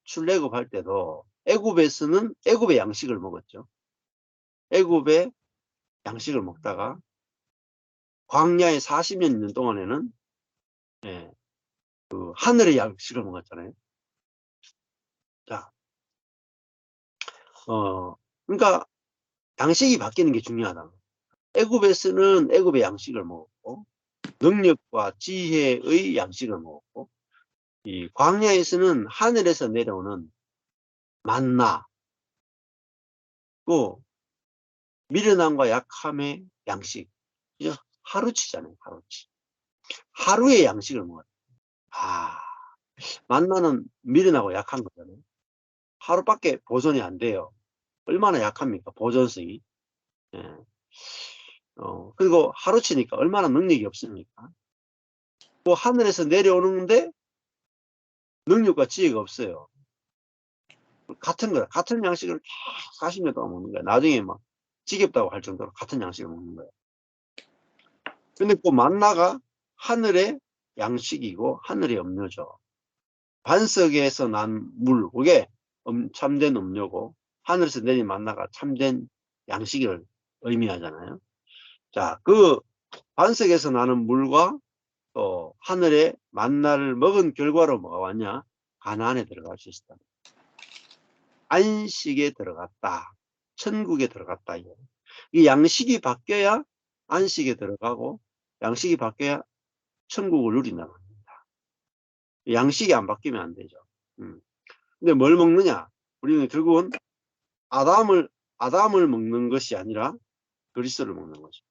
출애굽할 때도 애굽에서는 애굽의 양식을 먹었죠. 애굽의 양식을 먹다가 광야에 40년 있는 동안에는 그 하늘의 양식을 먹었잖아요. 자, 그러니까 양식이 바뀌는 게 중요하다. 애굽에서는 애굽의 양식을 먹었고, 능력과 지혜의 양식을 먹었고, 이 광야에서는 하늘에서 내려오는 만나, 또 미련함과 약함의 양식. 그죠? 하루치잖아요, 하루치. 하루의 양식을 먹어요. 아, 만나는 미련하고 약한 거잖아요. 하루밖에 보존이 안 돼요. 얼마나 약합니까, 보존성이. 예. 그리고 하루치니까 얼마나 능력이 없습니까? 뭐 하늘에서 내려오는데 능력과 지혜가 없어요. 같은 거야. 같은 양식을 계속 40년 동안 먹는 거야. 나중에 막 지겹다고 할 정도로 같은 양식을 먹는 거야. 근데 그 만나가 하늘의 양식이고 하늘의 음료죠. 반석에서 난 물, 그게 참된 음료고, 하늘에서 내린 만나가 참된 양식을 의미하잖아요. 자, 그 반석에서 나는 물과 또 하늘의 만나를 먹은 결과로 뭐가 왔냐? 가나안에 들어갈 수 있다. 안식에 들어갔다. 천국에 들어갔다. 이 양식이 바뀌어야 안식에 들어가고, 양식이 바뀌어야 천국을 누린다 말입니다. 양식이 안 바뀌면 안 되죠. 근데 뭘 먹느냐? 우리는 결국은 아담을 먹는 것이 아니라 그리스도를 먹는 거죠.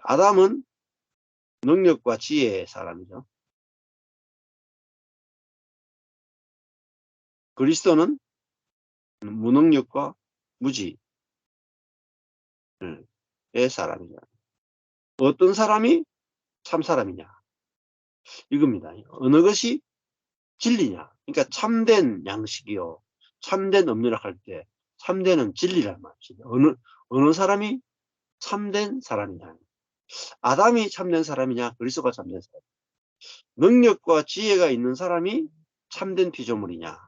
아담은 능력과 지혜의 사람이죠. 그리스도는 무능력과 무지의 사람이죠. 어떤 사람이 참 사람이냐? 이겁니다. 어느 것이 진리냐? 그러니까 참된 양식이요. 참된 음료라 할 때 참되는 진리란 말이죠. 어느 사람이 참된 사람이냐? 아담이 참된 사람이냐? 그리스도가 참된 사람. 능력과 지혜가 있는 사람이 참된 피조물이냐?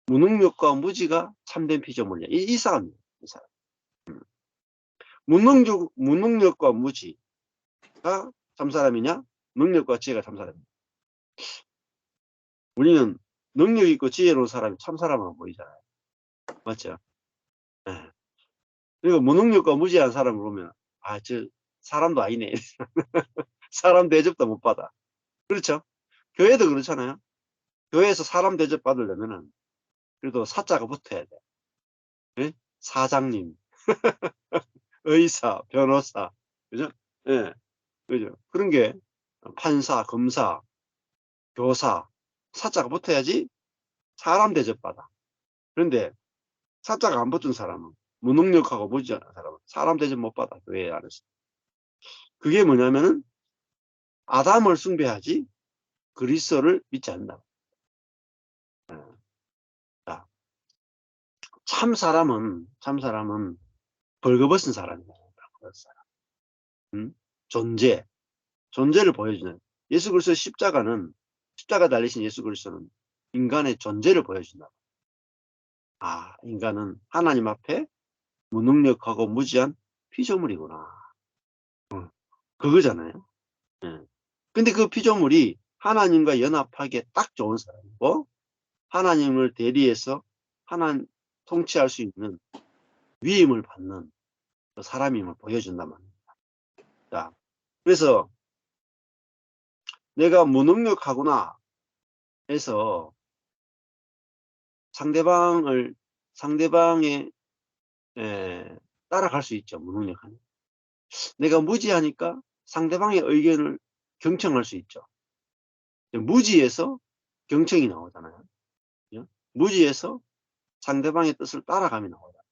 무능력과 무지가 참된 피조물이냐? 이 사람이에요. 이 사람. 무능력과 무지가 참사람이냐? 능력과 지혜가 참사람이냐? 우리는 능력 있고 지혜로운 사람이 참사람으로 보이잖아요. 맞죠? 네. 그리고 무능력과 무지한 사람을 보면, 아, 저 사람도 아니네. 사람 대접도 못 받아. 그렇죠? 교회도 그렇잖아요. 교회에서 사람 대접 받으려면은 그래도 사자가 붙어야 돼. 네? 사장님, 의사, 변호사, 그죠? 예, 네, 그죠? 그런 게 판사, 검사, 교사, 사자가 붙어야지 사람 대접받아. 그런데 사자가 안 붙은 사람은, 무능력하고 무지한 사람은 사람 대접 못 받아, 교회 안에서. 그게 뭐냐면은 아담을 숭배하지 그리스도를 믿지 않는다. 자, 참 사람은 벌거벗은 사람이다. 존재를 보여주는, 예수 그리스도의 십자가 달리신 예수 그리스도는 인간의 존재를 보여준다. 아, 인간은 하나님 앞에 무능력하고 무지한 피조물이구나. 그거잖아요. 예. 근데 그 피조물이 하나님과 연합하기에 딱 좋은 사람이고, 하나님을 대리해서 하나님 통치할 수 있는 위임을 받는 그 사람임을 보여준단 말입니다. 자, 그래서 내가 무능력하구나 해서 상대방의 따라갈 수 있죠. 무능력하니. 내가 무지하니까 상대방의 의견을 경청할 수 있죠. 무지에서 경청이 나오잖아요. 무지에서 상대방의 뜻을 따라감이 나오잖아요.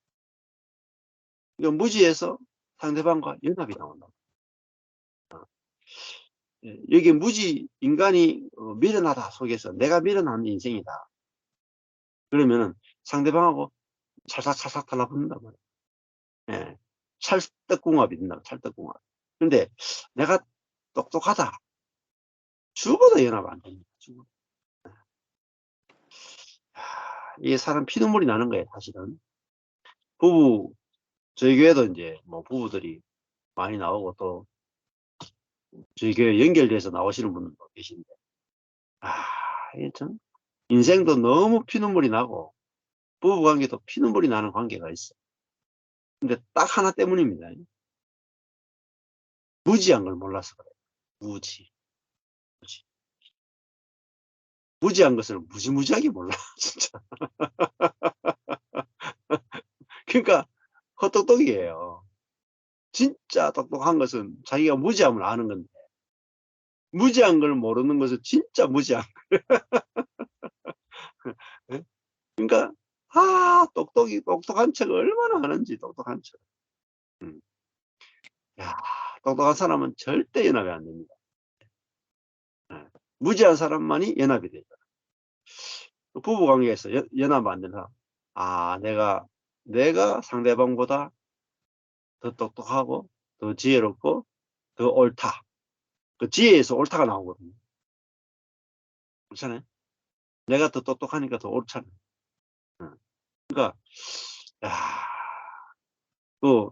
그러니까 무지에서 상대방과 연합이 나온다. 여기 인간이 미련하다 속에서 내가 미련한 인생이다. 그러면은 상대방하고 찰싹찰싹 달라붙는단 말이에요. 예. 찰떡궁합이 된다. 찰떡궁합. 근데 내가 똑똑하다. 죽어도 연합 안 됩니다. 죽어도. 이게 사람 피눈물이 나는 거예요, 사실은. 저희 교회도 이제 뭐 부부들이 많이 나오고 또 저희 교회 연결돼서 나오시는 분들도 계신데, 이게 참 인생도 너무 피눈물이 나고 부부관계도 피눈물이 나는 관계가 있어. 근데 딱 하나 때문입니다. 무지한 걸 몰라서 그래요. 무지. 무지한 것을 무지무지하게 몰라 진짜. 그러니까 헛똑똑이에요. 진짜 똑똑한 것은 자기가 무지함을 아는 건데 무지한 걸 모르는 것은 진짜 무지한 예? 그러니까 똑똑한 척 얼마나 하는지 똑똑한 척. 음. 야, 똑똑한 사람은 절대 연합이 안 됩니다. 예. 무지한 사람만이 연합이 되죠. 부부 관계에서 연합 안 되는 사람. 내가 상대방보다 더 똑똑하고 더 지혜롭고 더 옳다. 그 지혜에서 옳다가 나오거든요. 그렇잖아요. 내가 더 똑똑하니까 더 옳잖아요. 그러니까 야,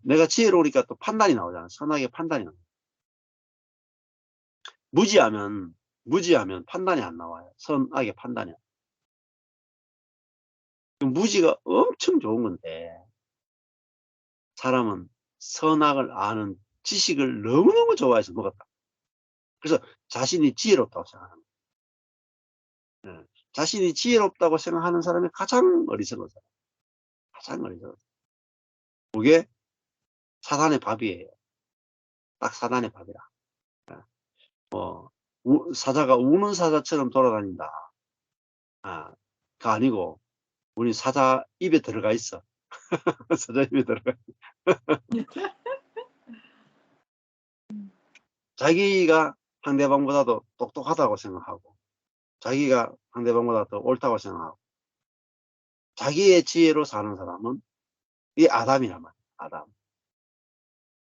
내가 지혜로우니까 또 판단이 나오잖아요. 선악의 판단이 나와요. 무지하면 판단이 안 나와요. 선악의 판단이. 무지가 엄청 좋은 건데 사람은 선악을 아는 지식을 너무너무 좋아해서 먹었다. 그래서 자신이 지혜롭다고 생각합니다. 네. 자신이 지혜롭다고 생각하는 사람이 가장 어리석은 사람. 가장 어리석은. 그게 사단의 밥이에요. 딱 사단의 밥이라. 네. 사자가 우는 사자처럼 돌아다닌다. 가 아니고 우리 사자 입에 들어가 있어. 사자 입에 들어가. 자기가 상대방보다도 똑똑하다고 생각하고 자기가 상대방보다 더 옳다고 생각하고 자기의 지혜로 사는 사람은 이 아담이란 말이야. 아담.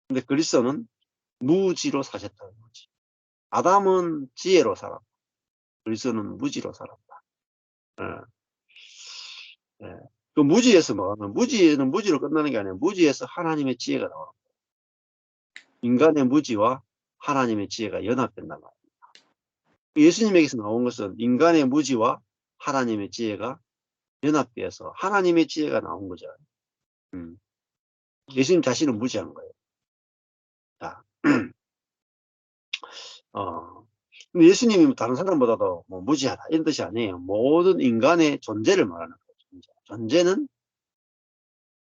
근데 그리스도는 무지로 사셨다는 거지. 아담은 지혜로 살았고 그리스도는 무지로 살았다. 예. 예. 그 무지에서 뭐냐면 무지는 무지로 끝나는 게 아니라 무지에서 하나님의 지혜가 나와요. 인간의 무지와 하나님의 지혜가 연합된단 말이에요. 예수님에게서 나온 것은 인간의 무지와 하나님의 지혜가 연합되어서 하나님의 지혜가 나온 거죠. 예수님 자신은 무지한 거예요. 자, 근데 예수님이 다른 사람보다도 뭐 무지하다 이런 뜻이 아니에요. 모든 인간의 존재를 말하는 거예요. 존재는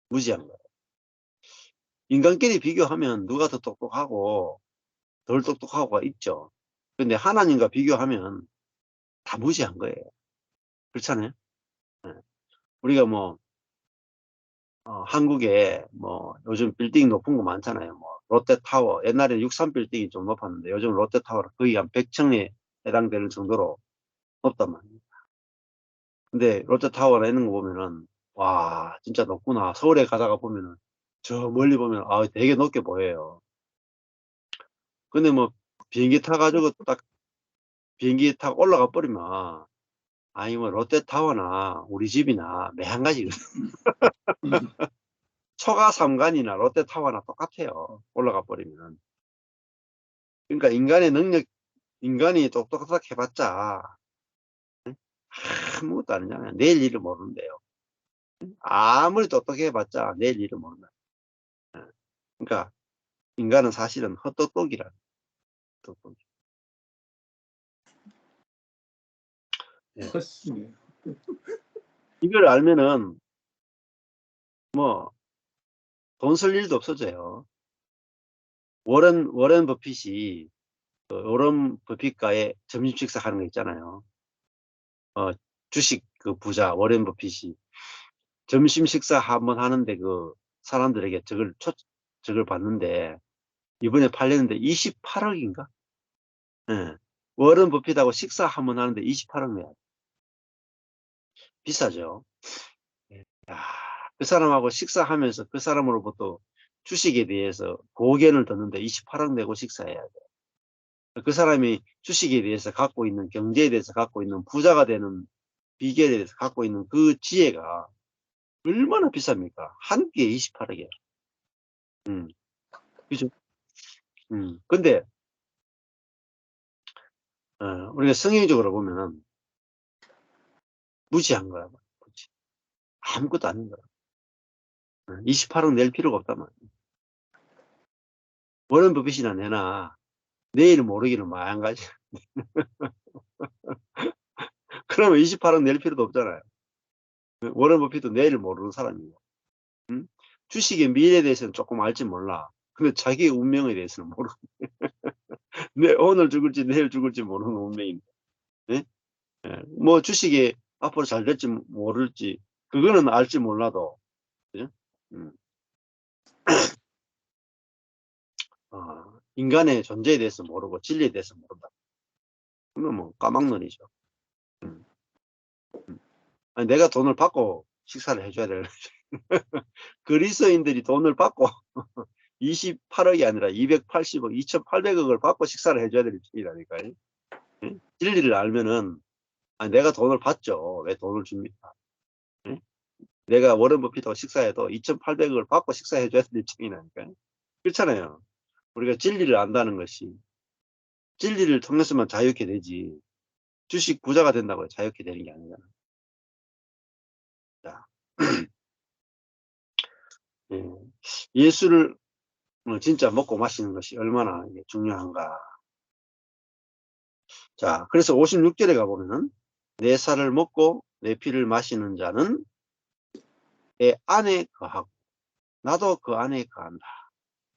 무지한 거예요. 인간끼리 비교하면 누가 더 똑똑하고 덜 똑똑하고가 있죠. 근데 하나님과 비교하면 다 무지한 거예요. 그렇잖아요. 네. 우리가 한국에 요즘 빌딩 높은 거 많잖아요. 롯데타워. 옛날에 63빌딩이 좀 높았는데 요즘 롯데타워는 거의 한 100층에 해당되는 정도로 높단 말이에요. 근데 롯데타워나 있는 거 보면은 와 진짜 높구나. 서울에 가다가 보면은 저 멀리 보면 되게 높게 보여요. 근데 비행기 타가지고 딱 비행기 타고 올라가 버리면 롯데타워나 우리 집이나 매한가지거든. 초가 3간이나 롯데타워나 똑같아요. 올라가 버리면. 그러니까 인간이 똑똑하게 해봤자 아무것도 아니잖아요. 내일 일을 모르는데요. 아무리 똑똑해 해봤자 내일 일을 모른다. 그러니까 인간은 사실은 헛똑똑이라. 헛똑똑이. 예. 헛소리. 이걸 알면은 돈 쓸 일도 없어져요. 워렌 버핏이 워렌 버핏과의 점심 식사하는 거 있잖아요. 주식 그 부자 워렌 버핏이 점심 식사 한번 하는데 그 사람들에게 저걸 봤는데 이번에 팔렸는데 28억인가? 예. 워렌 버핏하고 식사 한번 하는데 28억 내야 돼. 비싸죠. 예. 야, 그 사람하고 식사하면서 그 사람으로부터 주식에 대해서 고견을 듣는데 28억 내고 식사해야 돼. 그 사람이 주식에 대해서 갖고 있는 경제에 대해서 갖고 있는 부자가 되는 비결에 대해서 갖고 있는 그 지혜가 얼마나 비쌉니까? 한 끼에 28억이야. 그죠? 근데 우리가 성경적으로 보면은 무지한 거야. 무지. 아무것도 아닌 거야. 28억 낼 필요가 없단 말이에요. 워런 버핏이나 내나 내일 모르기는 마찬가지. 그러면 28억 낼 필요도 없잖아요. 워런 버핏도 내일 모르는 사람이고. 응? 주식의 미래에 대해서는 조금 알지 몰라. 근데 자기의 운명에 대해서는 모르고. 오늘 죽을지 내일 죽을지 모르는 운명인데. 네? 예. 뭐 주식이 앞으로 잘 될지 모를지 그거는 알지 몰라도. 그죠? 음. 인간의 존재에 대해서 모르고 진리에 대해서 모른다. 그러면 뭐 까막눈이죠. 음. 아니, 내가 돈을 받고 식사를 해줘야 될 그리스도인들이 돈을 받고 28억이 아니라 280억, 2,800억을 받고 식사를 해줘야 될 일이라니까요. 예? 진리를 알면은 내가 돈을 받죠. 왜 돈을 줍니까? 예? 내가 워런 버핏하고 식사해도 2,800억을 받고 식사해줘야 될 입장이라니까요. 그렇잖아요. 우리가 진리를 안다는 것이 진리를 통해서만 자유케 되지 주식 부자가 된다고 자유케 되는 게 아니잖아요. 자, 예. 예수를 진짜 먹고 마시는 것이 얼마나 중요한가. 자, 그래서 56절에 가보면은 내 살을 먹고 내 피를 마시는 자는 내 안에 거하고 나도 그 안에 거한다.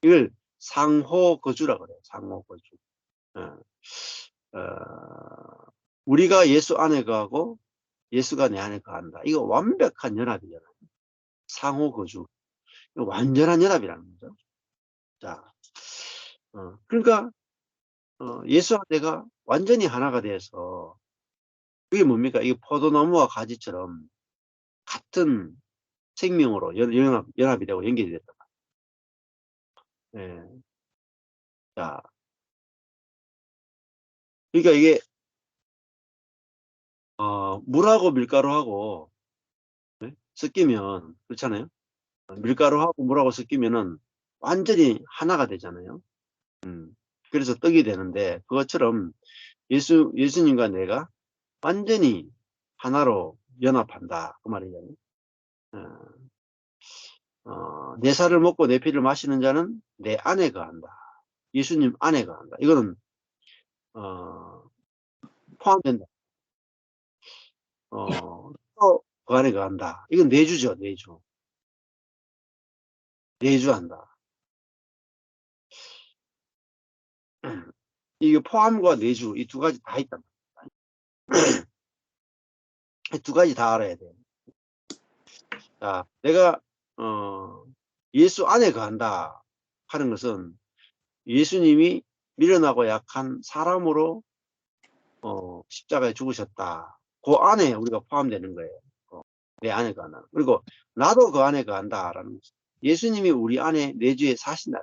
이걸 상호거주라 그래요. 상호거주. 우리가 예수 안에 거하고 예수가 내 안에 거한다. 이거 완벽한 연합이잖아요. 상호거주. 완전한 연합이라는 거죠. 자, 그러니까 예수와 내가 완전히 하나가 돼서 그게 뭡니까? 이게 포도나무와 가지처럼 같은 생명으로 연합이 되고 연결이 됐다. 예. 자, 그러니까 이게 물하고 밀가루하고 섞이면 그렇잖아요. 밀가루하고 물하고 섞이면은 완전히 하나가 되잖아요. 그래서 떡이 되는데 그것처럼 예수님과 내가 완전히 하나로 연합한다 그 말이잖아요. 내 살을 먹고 내 피를 마시는 자는 내 안에 거한다. 예수님 안에 거한다. 이거는 포함된다. 또 그 안에 거한다. 이건 내주죠, 내주. 내주한다. 이게 포함과 내주 이 두 가지 다 있단 말이야. 두 가지 다 알아야 돼. 자, 내가 예수 안에 거한다 하는 것은 예수님이 미련하고 약한 사람으로 십자가에 죽으셨다. 그 안에 우리가 포함되는 거예요. 내 안에 거한다. 그리고 나도 그 안에 거한다라는 것은 예수님이 우리 안에 내주에 사신다.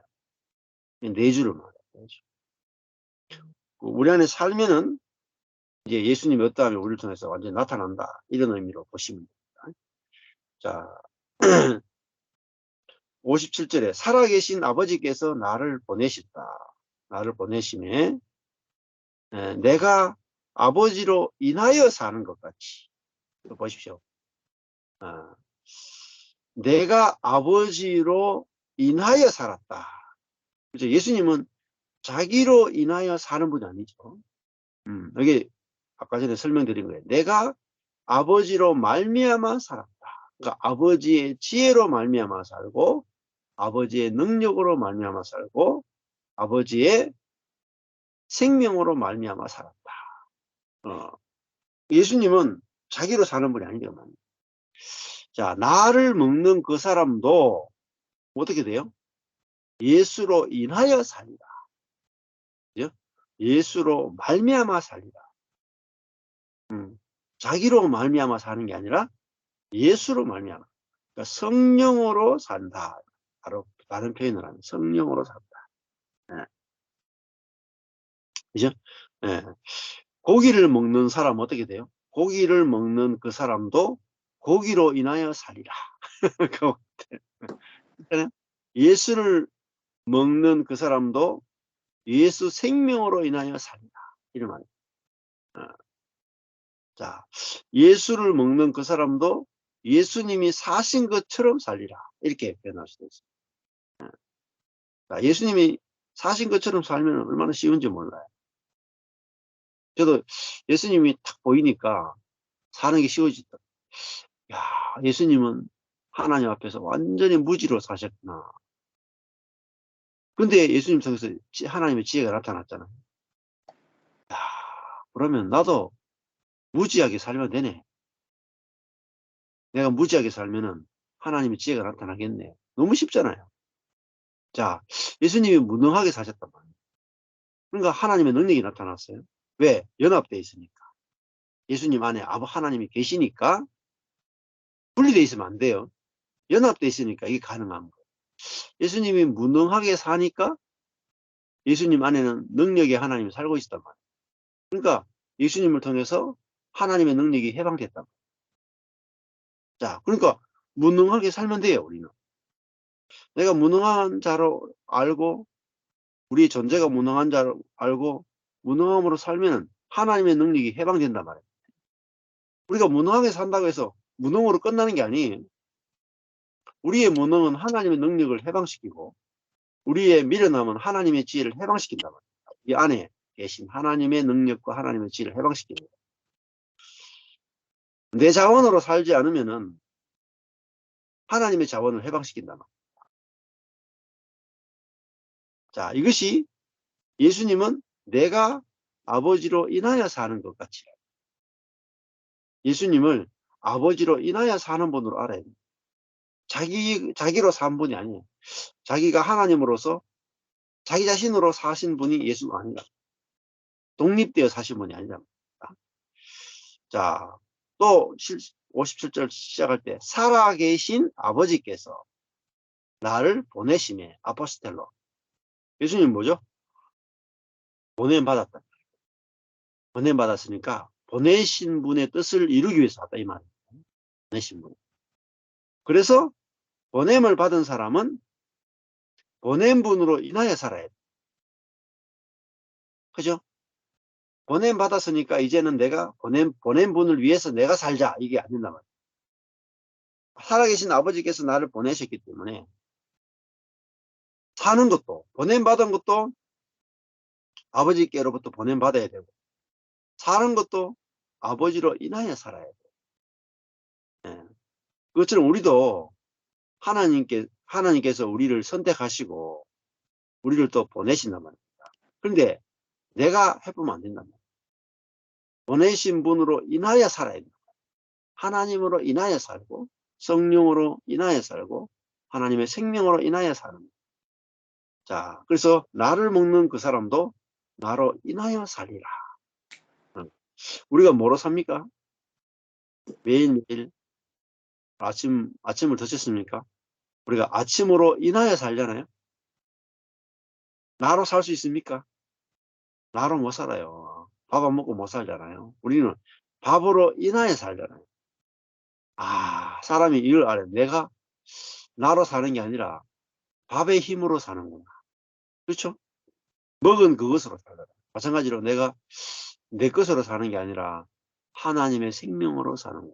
내주를 말해요. 내주. 우리 안에 살면은 이제 예수님이 어떠함이 우리를 통해서 완전히 나타난다. 이런 의미로 보시면 됩니다. 자, 57절에 살아계신 아버지께서 나를 보내셨다. 나를 보내심에 내가 아버지로 인하여 사는 것 같이. 보십시오. 내가 아버지로 인하여 살았다. 그렇죠? 예수님은 자기로 인하여 사는 분이 아니죠. 여기 아까 전에 설명드린 거예요. 내가 아버지로 말미암아 살았다. 그러니까 아버지의 지혜로 말미암아 살고 아버지의 능력으로 말미암아 살고 아버지의 생명으로 말미암아 살았다. 예수님은 자기로 사는 분이 아니죠. 자, 나를 먹는 그 사람도 어떻게 돼요? 예수로 인하여 살리라. 그죠? 예수로 말미암아 살리라. 자기로 말미암아 사는 게 아니라 예수로 말미암아. 그러니까 성령으로 산다. 바로 다른 표현을 하면 성령으로 산다. 예. 그죠? 예. 고기를 먹는 사람 어떻게 돼요? 고기를 먹는 그 사람도 고기로 인하여 살리라. 예수를 먹는 그 사람도 예수 생명으로 인하여 살리라. 이런 말이에요. 자, 예수를 먹는 그 사람도 예수님이 사신 것처럼 살리라. 이렇게 표현할 수도 있어요. 자, 예수님이 사신 것처럼 살면 얼마나 쉬운지 몰라요. 저도 예수님이 탁 보이니까 사는 게 쉬워지다. 야, 예수님은 하나님 앞에서 완전히 무지로 사셨구나. 근데 예수님 속에서 하나님의 지혜가 나타났잖아요. 야, 그러면 나도 무지하게 살면 되네. 내가 무지하게 살면은 하나님의 지혜가 나타나겠네. 너무 쉽잖아요. 자, 예수님이 무능하게 사셨단 말이에요. 그러니까 하나님의 능력이 나타났어요. 왜? 연합되어 있으니까. 예수님 안에 하나님이 계시니까 분리되어 있으면 안 돼요. 연합되어 있으니까 이게 가능한 거예요. 예수님이 무능하게 사니까 예수님 안에는 능력의 하나님이 살고 있단 말이에요. 그러니까 예수님을 통해서 하나님의 능력이 해방됐단 말이에요. 자, 그러니까 무능하게 살면 돼요, 우리는. 내가 무능한 자로 알고 우리의 존재가 무능한 자로 알고 무능함으로 살면 하나님의 능력이 해방된단 말이에요. 우리가 무능하게 산다고 해서 무능으로 끝나는 게 아니에요. 우리의 무능은 하나님의 능력을 해방시키고 우리의 미련함은 하나님의 지혜를 해방시킨단 말이에요. 이 안에 계신 하나님의 능력과 하나님의 지혜를 해방시키는 거예요. 내 자원으로 살지 않으면은 하나님의 자원을 해방시킨단 말이에요. 자, 이것이 예수님은 내가 아버지로 인하여 사는 것 같이 예수님을 아버지로 인하여 사는 분으로 알아야 돼요. 자기로 산 분이 아니에요. 자기가 하나님으로서 자기 자신으로 사신 분이 예수가 아니라 독립되어 사신 분이 아니라. 자, 또 57절 시작할 때 살아계신 아버지께서 나를 보내심에 아포스텔로. 예수님 뭐죠? 보냄받았다. 보냄받았으니까 보내신 분의 뜻을 이루기 위해서 왔다 이 말이에요. 보내신 분. 그래서 보냄을 받은 사람은 보낸 분으로 인하여 살아야 돼. 그죠? 보냄 받았으니까 이제는 내가 보낸 분을 위해서 내가 살자. 이게 안 된단 말이에요. 살아계신 아버지께서 나를 보내셨기 때문에 사는 것도, 보냄 받은 것도 아버지께로부터 보냄 받아야 되고, 사는 것도 아버지로 인하여 살아야 돼요. 예. 그것처럼 우리도 하나님께서 우리를 선택하시고, 우리를 또 보내신단 말입니다. 그런데 내가 해보면 안 된단 말이에요. 보내신 분으로 인하여 살아야 돼요. 하나님으로 인하여 살고, 성령으로 인하여 살고, 하나님의 생명으로 인하여 사는 거예요. 자, 그래서 나를 먹는 그 사람도 나로 인하여 살리라. 우리가 뭐로 삽니까? 매일매일 아침을 드셨습니까? 우리가 아침으로 인하여 살잖아요. 나로 살 수 있습니까? 나로 못 살아요. 밥 안 먹고 못 살잖아요. 우리는 밥으로 인하여 살잖아요. 아, 사람이 이걸 알아요. 내가 나로 사는 게 아니라 밥의 힘으로 사는구나. 그렇죠? 먹은 그것으로 살잖아요. 마찬가지로 내가 내 것으로 사는 게 아니라 하나님의 생명으로 사는구나.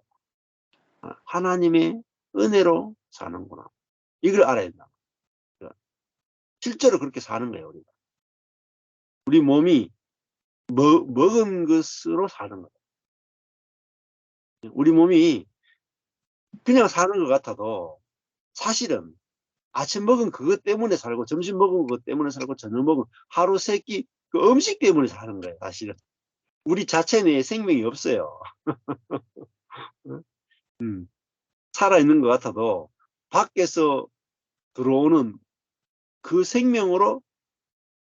하나님의 은혜로 사는구나. 이걸 알아야 된다. 실제로 그렇게 사는 거예요, 우리가. 우리 몸이 먹은 것으로 사는 거예요. 우리 몸이 그냥 사는 것 같아도 사실은 아침 먹은 그것 때문에 살고 점심 먹은 것 때문에 살고 저녁 먹은 하루 세 끼 그 음식 때문에 사는 거예요, 사실은. 우리 자체 내에 생명이 없어요. 살아있는 것 같아도 밖에서 들어오는 그 생명으로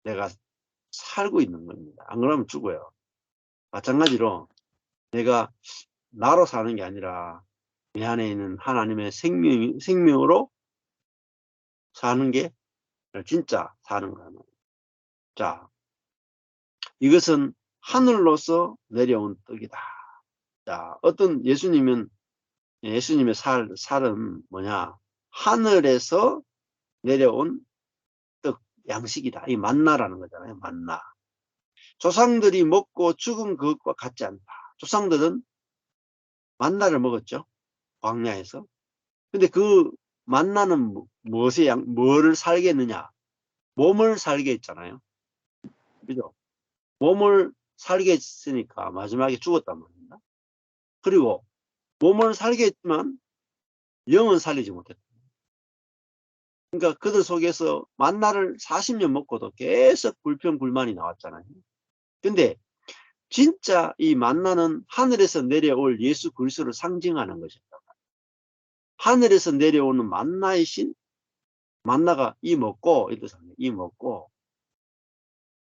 내가 살고 있는 겁니다. 안 그러면 죽어요. 마찬가지로 내가 나로 사는 게 아니라 내 안에 있는 하나님의 생명으로 사는 게 진짜 사는 거예요. 자, 이것은 하늘로서 내려온 떡이다. 자, 어떤 예수님의 살은 뭐냐? 하늘에서 내려온 떡, 양식이다. 이 만나라는 거잖아요. 만나. 조상들이 먹고 죽은 그것과 같지 않다. 조상들은 만나를 먹었죠. 광야에서. 근데 그 만나는 뭐를 살게 했느냐? 몸을 살게 했잖아요. 그죠? 몸을 살게 했으니까 마지막에 죽었단 말입니다. 그리고 몸을 살게 했지만 영은 살리지 못했다. 그러니까 그들 속에서 만나를 40년 먹고도 계속 불평불만이 나왔잖아요. 근데 진짜 이 만나는 하늘에서 내려올 예수 그리스도를 상징하는 것이다. 하늘에서 내려오는 만나의 신, 만나가 이 먹고, 이 먹고,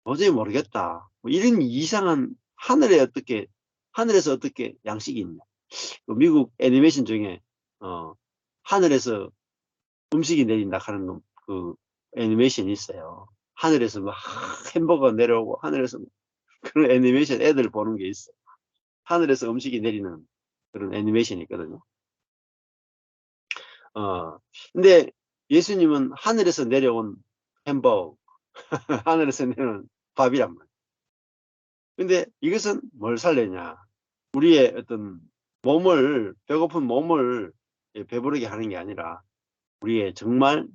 도저히 모르겠다. 뭐 이런 이상한 하늘에서 어떻게 양식이 있냐. 그 미국 애니메이션 중에, 하늘에서 음식이 내린다 하는 그 애니메이션이 있어요. 하늘에서 막 햄버거 내려오고, 하늘에서 그런 애니메이션 애들 보는 게 있어요. 하늘에서 음식이 내리는 그런 애니메이션이 있거든요. 근데 예수님은 하늘에서 내려온 햄버거, 하늘에서 내려온 밥이란 말이에요. 근데 이것은 뭘 살리냐? 우리의 어떤 배고픈 몸을 배부르게 하는 게 아니라 우리의 정말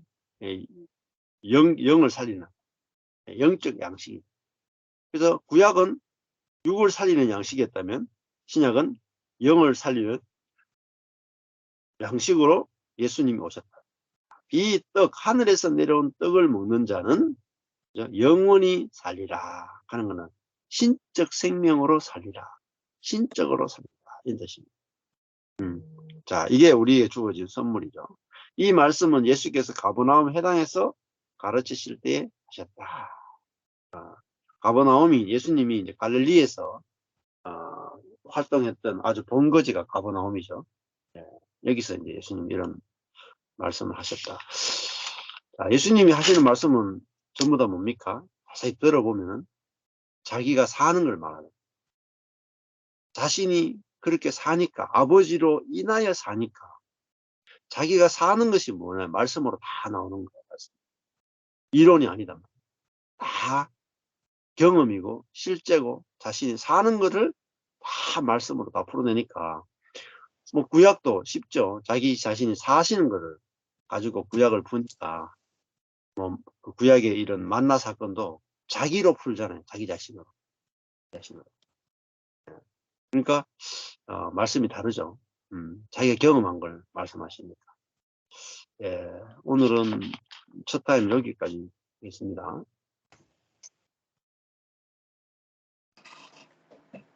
영을 살리는 영적 양식이. 그래서 구약은 육을 살리는 양식이었다면 신약은 영을 살리는 양식으로 예수님이 오셨다. 이 떡, 하늘에서 내려온 떡을 먹는 자는 영원히 살리라 하는 것은 신적 생명으로 살리라. 신적으로 살리라. 이 뜻입니다. 자, 이게 우리에게 주어진 선물이죠. 이 말씀은 예수께서 가버나움 회당에서 가르치실 때에 하셨다. 가버나움이 예수님이 이제 갈릴리에서 활동했던 아주 본거지가 가버나움이죠. 여기서 이제 예수님 이런 말씀을 하셨다. 자, 예수님이 하시는 말씀은 전부 다 뭡니까? 자세히 들어보면 자기가 사는 걸 말하는, 자신이 그렇게 사니까, 아버지로 인하여 사니까 자기가 사는 것이 뭐냐, 말씀으로 다 나오는 거예요. 이론이 아니다. 다 경험이고 실제고 자신이 사는 것을 다 말씀으로 다 풀어내니까 뭐 구약도 쉽죠. 자기 자신이 사시는 것을 가지고 구약을 푸니까 그 구약의 이런 만나 사건도 자기로 풀잖아요. 자기 자신으로. 그러니까 말씀이 다르죠. 자기가 경험한 걸 말씀하십니다. 예, 오늘은 첫 타임 여기까지 있습니다.